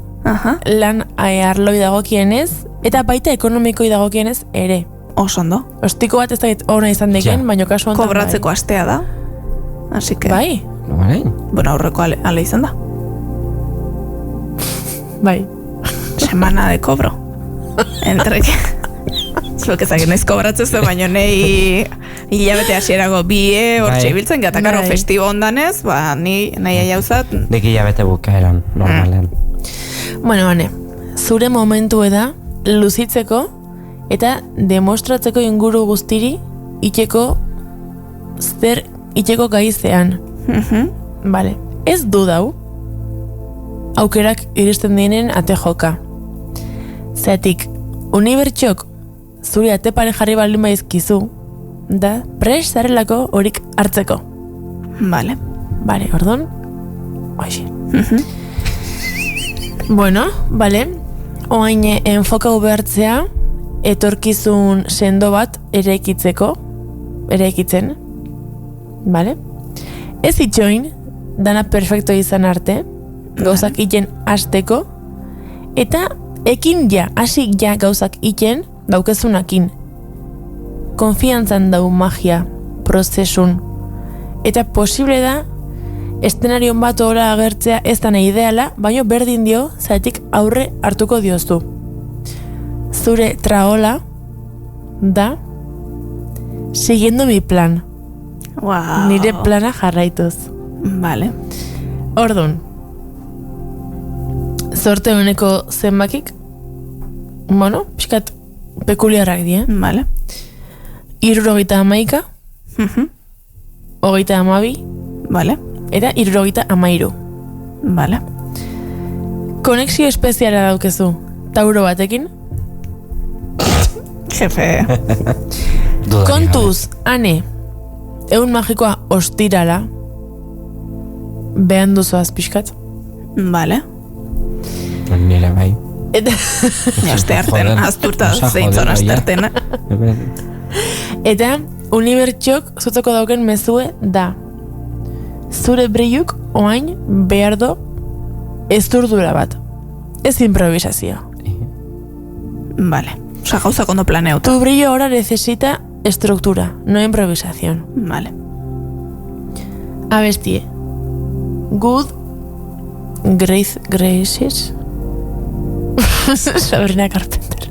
lan arloi dagokienez, eta baita ekonomikoi dagokienez ere. Osondo. Ostiko bat ez da hona izan deken, baina kasu hontan kobratzeko astea da. Así que... Bai? Bueno, aurreko ale izan da. Bai. Semana de cobro. Entre que... Zuek ezagin naiz kobratzen zuen, baina nahi hilabete hasierago hortxe ibiltzen, gatakaro festibo ondanez, nahi aiauzat. Nik hilabete bukaeran, normalen. Bueno, bane, zure momentu da luzitzeko eta demostratzeko inguru guztiri itxeko zer itxeko gaizean. Vale, ez du dau aukerak iristen dienen ate joka. Zeatik, unibertsok zuri ate pare jarri baldin baizkizu, da pres zarelako horik hartzeko. Vale. Vale, ordon? Oixe. Bueno, vale. Oain enfokau behartzea, etorkizun sendo bat eraikitzen. Vale? Ez itxoin, dana perfecto izan arte, gauzak iten hasteko, eta ekin hasi gauzak iten daukezunakin. Konfiantzan dau magia, prozesun. Eta posible da, eszenarion bat hola agertzea ez dana ideala, baino berdin dio, zaitik aurre hartuko diozu. Zure traola da siguiendo mi plan. Wow. Nire plana jarraituz. Vale. Ordun. Sorte honeko zenbakik, bueno, pixkat pekuliarrak die. Vale. 71, 32, vale. Eta 73. Vale. Konexio espeziala daukezu Tauro batekin. Jefe. Kontuz, ane, egun magikoa ostirala, behan duzoaz pixkat. Vale. Nire bai. Eta... Astearten, azturta zeintzon astearten. Eta, unibertsok zutzeko dauken mezue da. Zure brilluk oain behar do ezurdura bat. Ez improvisazio. Vale. Osa, gauzak ondo planeuta. Tu brillo ahora necesita estructura, no improvisación. Vale. Abestie. Good Graces. Sabrina Carpenter.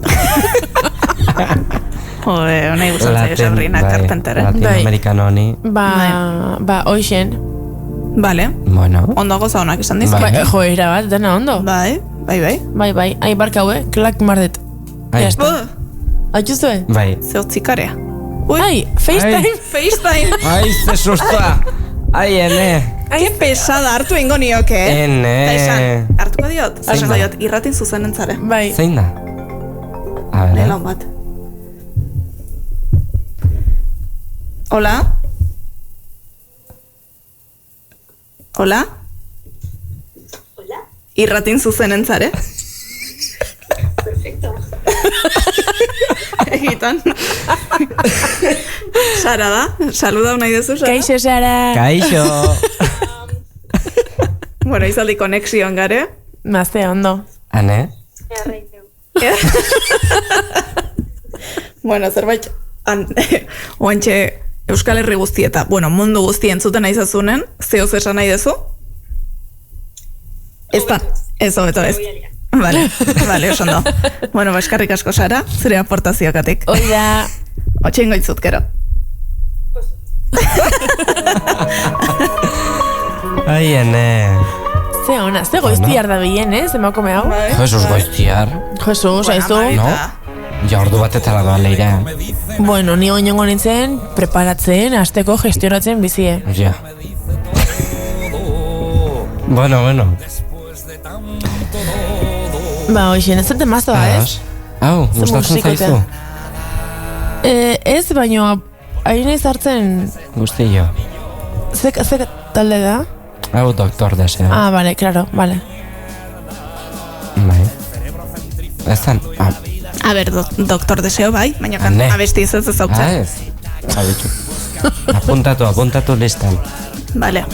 Joder, nahi gustatzen Sabrina Carpenter. Latinoamerikano honi. Ba, oixen. Vale. Bueno. Ondo goza honak esan dizka. Joera bat, dena ondo. Bai. Ai, barkaue, klak mardet. Ya está. Atxuzue? Bai. Zehotzikarea. Ai, FaceTime. FaceTime. Ai, ze sustoa. Ai, ene. Ke pesada, hartu ingo nioke. Ene. Hartuko diot? Esango diot, irratin zuzenen zare. Bai. Zein da? A ver. Nela bat. Hola? Hola? Hola? Irratin zuzenen zare? Perfecto. Egitan. Sara da? Saluda nahi duzu, Sara? Kaixo, Sara. Kaixo. Bueno, izaldi konexioan gare. Mazte, ondo. Ane? Bueno, zerbait oantxe Euskal Herri guztieta, bueno, mundu guzti entzuten aizazunen, zehoz esan nahi dezu? Ez hobeto ez. Vale, oso ondo. Bueno, eskarrik asko Sara, zure aportaziokatik. Oida. Otxein goitzut, gero. Ai, ene. Ze ona, ze goiztiar da bien, emakume hau? Jesus goiztiar. Jesus, aizu. No? Ja, ordu batetara doa leire. Bueno, ni oinongo nintzen, preparatzen, asteko gestionatzen bizie. Ja. Bueno. Ba, hoxen, ez zenten maztoa, ez? Hau, gustatzen zaizu? Ez, baino, hain ez hartzen... Guztillo. Ze talde da? Hau, Doktor Deseo. Ah, vale, claro, vale. Bai. Ez zan, A ber, Doktor Deseo bai, baina abesti ez ezautzen. Ez. Apuntatu listan. Vale.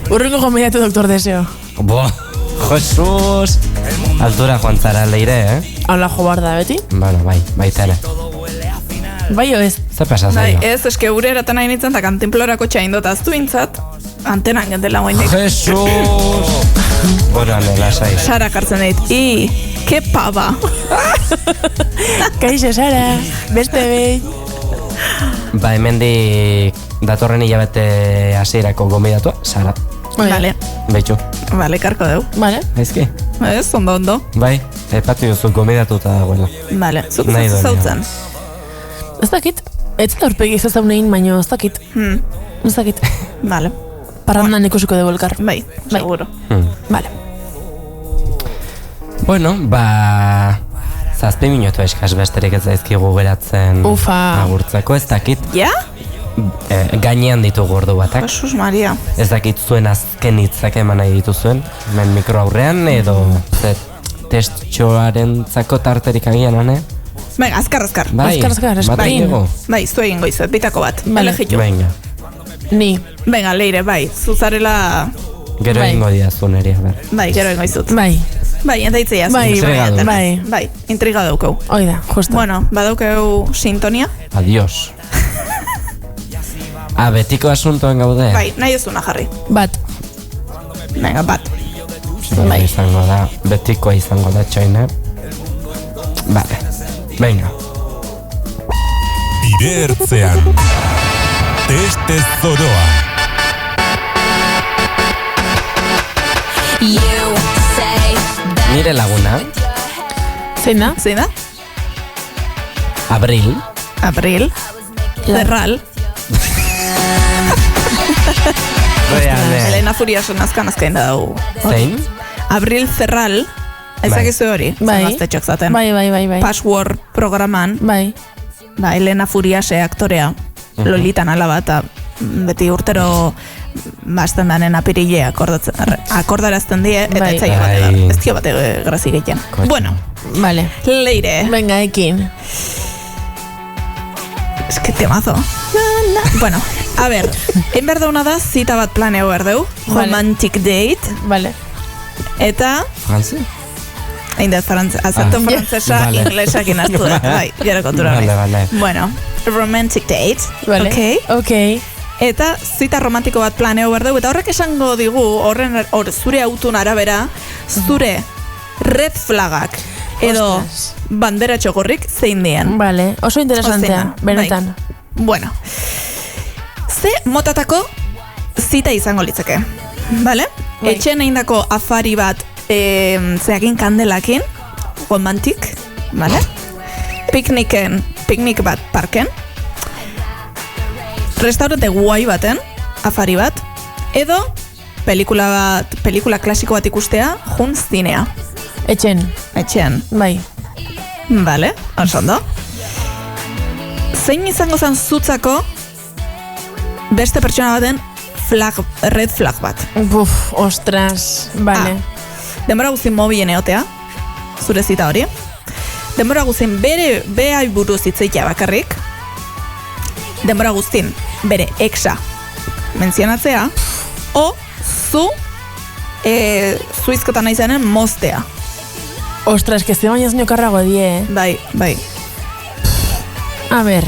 Urrengo gomediatu Doktor Deseo. Bo, Jesus! Altura joan zara leire, Hala jo bar da, beti? Bueno, bai tere. Bai o ez? Zer pasa zaio? Bai, ez, eske gure eratan nahi nintzen, eta kantinplorako txaindot aztu intzat, antenan gendela guainik. Jesus! Bueno, lasai. Sara kartzen dit, ke pava! Kaixo, Sara, beste behin. Ba, hemendik datorren hilabete hasierako gombidatua, Sara. Vale. Beitxu. Vale, karko deu. Vale. Aizki? Ez, ondo. Bai, epatu duzu gombidatuta dagoela. Vale, zuk zautzen. Ez dakit. Ez da horpegi ez zaunein, baino ez dakit. Ez dakit. Vale. Parrandan ikusiko dugu elkar. Bai, seguro. Vale. Bueno, ba... 7 minutu eskaz besterik ez zaizkigu geratzen agurtzeko, ez dakit. Ja? Gainean ditugu ordu batak. Jesus Maria. Ez dakit zuen azken hitzak eman nahi dituzuen, hemen mikro aurrean, edo testxoaren zako tarterik agian, ane? Venga, azkar. Bai, bat egego. Bai, zu egin goizuet, bitako bat. Elegitu. Venga. Ni. Venga, leire, bai, zuzarela... Gero egingo diazu neri, a ber. Bai, gero egingo izut. Bai, entaitzea. Bai, intriga daukeu. Oida, justo. Bueno, badaukeu sintonia. Adiós. Betiko asuntoen gaude? Bai, nahi ezuna jarri. Bat. Venga, bat. Bai. Izango da, betikoa izango da txoine. Vale, venga. Bide ertzean. Teste zoroa. Nire laguna. Zein da? Abril. Zerral. Elena Furiaso nazkan da dugu. Zein? Abril Zerral. Ezakizu hori? Bai. Zagaztetxok zaten. Bai. Password programan. Bai. Ba, Elena Furiase aktorea. Lolitan alaba eta beti urtero bazten danen apirile akordarazten die, eta etzaio bat ez dio bate grazi gehien. Bueno. Vale. Leire. Venga, ekin. Es que temazo. Bueno, a ver, en behar dauna da, zita bat planeo behar deu. Romantic date. Vale. Eta... Franzi? Hain da, azerto frantzesa, inglesak inaztu da. Bai, gero kontura hori. Vale. Bueno, romantic date. Vale. Ok. Eta zita romantiko bat planeo behar dugu, eta horrek esango digu, zure autun arabera, zure red flagak edo bandera txokorrik zein dien. Vale, oso interesantea, benetan. Bueno, ze motatako zita izango litzake, vale? Etxen eindako afari bat zeakin kandelakin, romantik, vale? Piknik bat parken, restaurante guai baten, afari bat, edo pelikula klasiko bat ikustea, jun zinea. Etxen. Bai. Vale, oso ondo. Zein izango zen zutzako beste pertsona baten red flag bat? Ostras, vale. Denbora guztin mobilen eotea, zure zita hori. Denbora guztin bere behai buruz hitzeitea bakarrik. Denbora guztin bere exa mentzionatzea. O zu zuizketan nahi zenen moztea. Ostras, que ze baina zinokarrago die, Bai. A ber,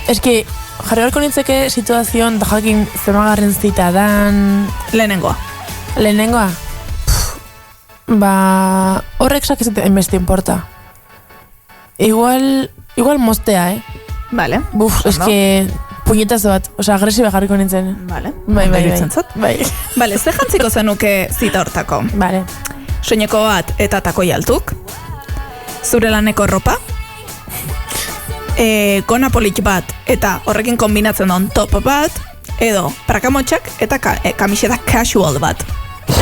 eski, jarri barko nintzeke situazion da jakin zemagarren zita dan... Lehenengoa? Ba, horrek sakizete enbesti importa. Igual moztea, Vale. Buf, eski, puñetazo bat, osea, agresiba jarriko nintzen. Vale. Bai. Vale, ze jantziko zenuke zita hortako? Vale. Soineko bat eta takoi altuk, zure laneko ropa, gona polit bat eta horrekin kombinatzen duen top bat, edo prakamotxak eta kamiseta casual bat.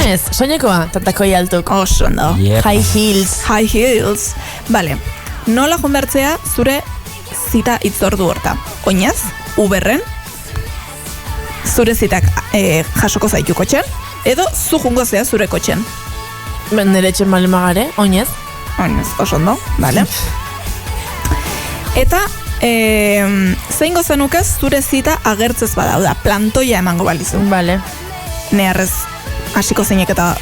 Ez, soinekoa, tatakoi altuk. Oso ondo. Yep. High heels. Vale, nola jonbertzea zure zita itzordu horta? Oinaz, Uberren, zure zitak jasoko zaitu kotxen, edo zu jungo zea zure kotxen. Nere etxen bale magare, oinez. Oso ondo, vale. Eta, zein gozenukez zure zita agertzez badauda, plantoia emango balizu. Vale. Neharrez hasiko zeinek eta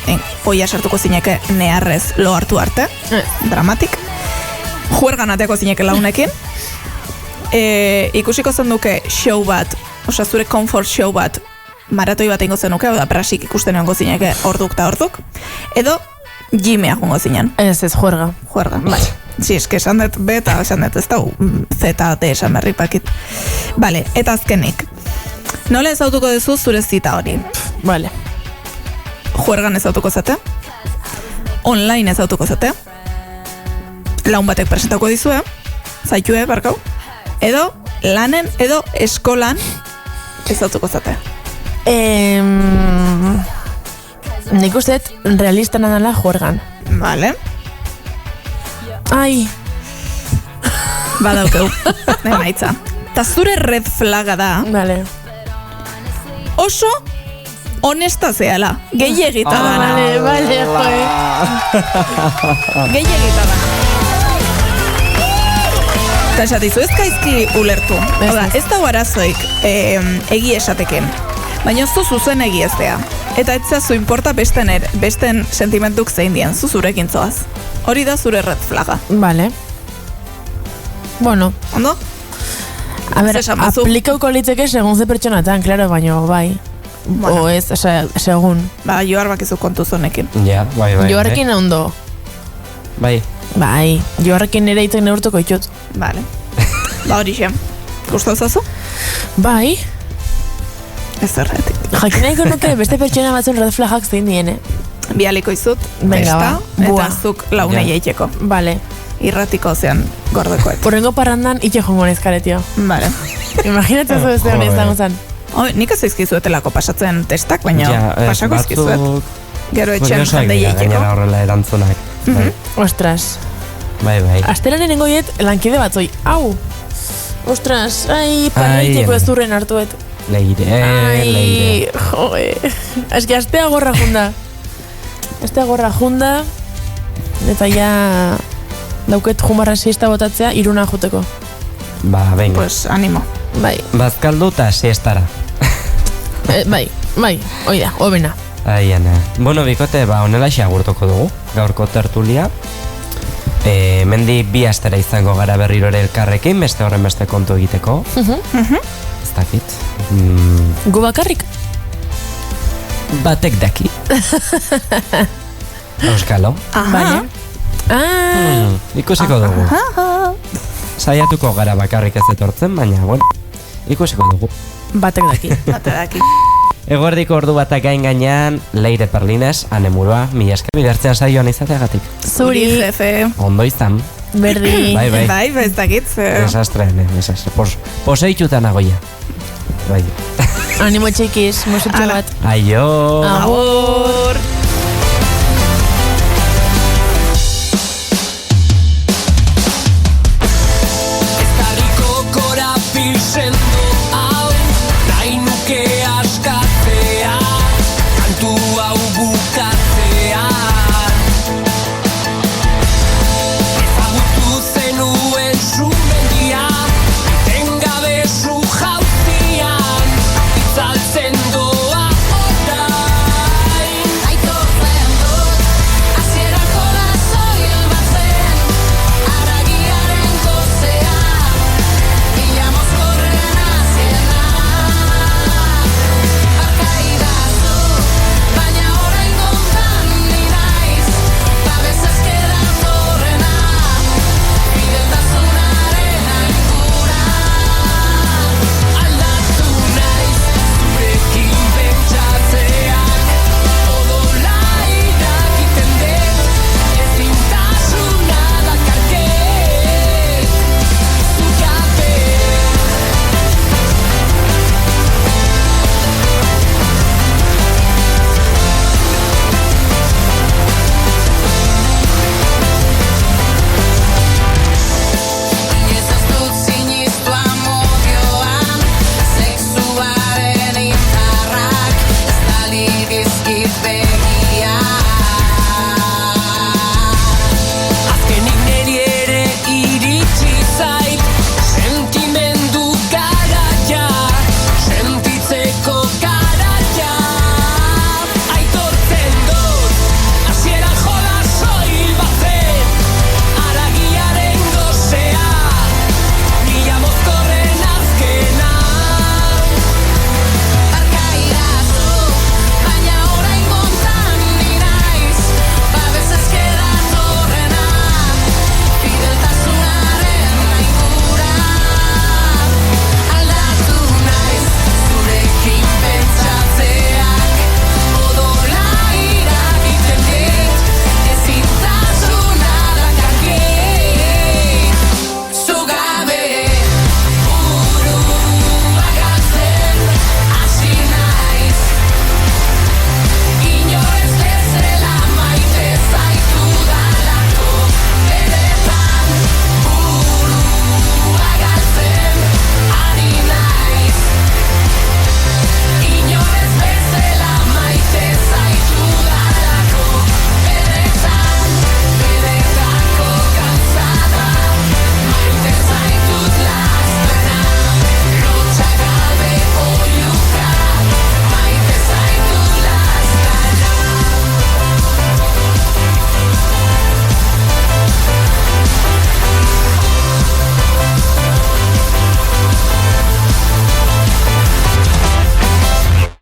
oia sartuko zeineke neharrez lo hartu arte. Dramatik. Juergan ateako zeineke launekin. Ikusiko zenduke show bat, osea zure comfort show bat, maratoi bat ingo zenuke, oda prasik ikusten egongo zineke orduk eta orduk, edo gymea jongo zinen. Ez, juerga. Bai. Si, eske esan dut beta, esan dut ez da, ZT esan berri pakit. Vale, eta azkenik. Nola ezautuko duzu zure zita hori? Vale. Juergan ezautuko zate? Online ezautuko zate? Laun batek presentako dizue? Zaitue, barkau? Edo lanen, edo eskolan ezautuko zate? Nik usteet realista nadala juergan. Vale. Ai. Badaukeu. Emaitza. Ta zure red flaga da. Vale. Oso honesta zeala. Gehiegita dana. Vale, joe. Gehiegita dana. Eta esatizu, ez gaizki ulertu. Ez da arazoik egi esateken. Baina zu zuzen egieztea. Eta etza zu importa besten sentimentuk zein dien, zu zurekin zoaz. Hori da zure red flaga. Vale. Bueno. Ondo? A ber, aplikauko litzeke segun ze pertsonatan, klaro, baina bai. Bueno. O ez, segun. Ba, Joar bakizu kontu zonekin. Ja, bai. Joarrekin ondo. Bai. Joarrekin nire itzen neurtuko itxut. Vale. Ba, hori xem. Gustau zazu? Bai. Ez erretik. Jakin nahiko nuke beste pertsona batzun red flagak zein diene. Bialiko izut, besta, eta zuk launei eiteko. Vale. Irratiko zean gordekoet. Porrengo parrandan itxe jongo nezkare, tio. Vale. Imaginatzen zu beste honez dago zan. Nik ez izkizuetelako pasatzen testak, baina pasako izkizuet. Gero etxen jende eiteko. Gainera horrela erantzunak. Ostras. Bai. Asteranen engoiet lankide batzoi. Au! Ostras, paneiteko ez durren hartuet. Leire. Joe. Eski, astea gorra junda. Eta ja dauket jumarra siesta botatzea iruna juteko. Ba, venga. Pues, animo. Bai. Bazkaldu eta siestara. Bai, oida, hobena. Aiana. Bueno, bikote, honela agurtuko dugu. Gaurko tertulia. Mendi bi astera izango gara berriro ere elkarrekin, beste horren beste kontu egiteko. Ez dakit. Gu bakarrik? Batek daki. Euskalo. Vale. Ikusiko dugu. Saiatuko gara bakarrik ez etortzen, baina, bueno, ikusiko dugu. Batek daki. Eguerdiko ordu batak gainean, Leire Perlines, anemurua, mila esker bidertzean saioan izateagatik. Zuri, jefe. Ondo izan. Berdi. Bai, ez dakit. Desastre. Poseituta nagoia. Bai. Animo txikiz, musutxo bat. Aio. Agur.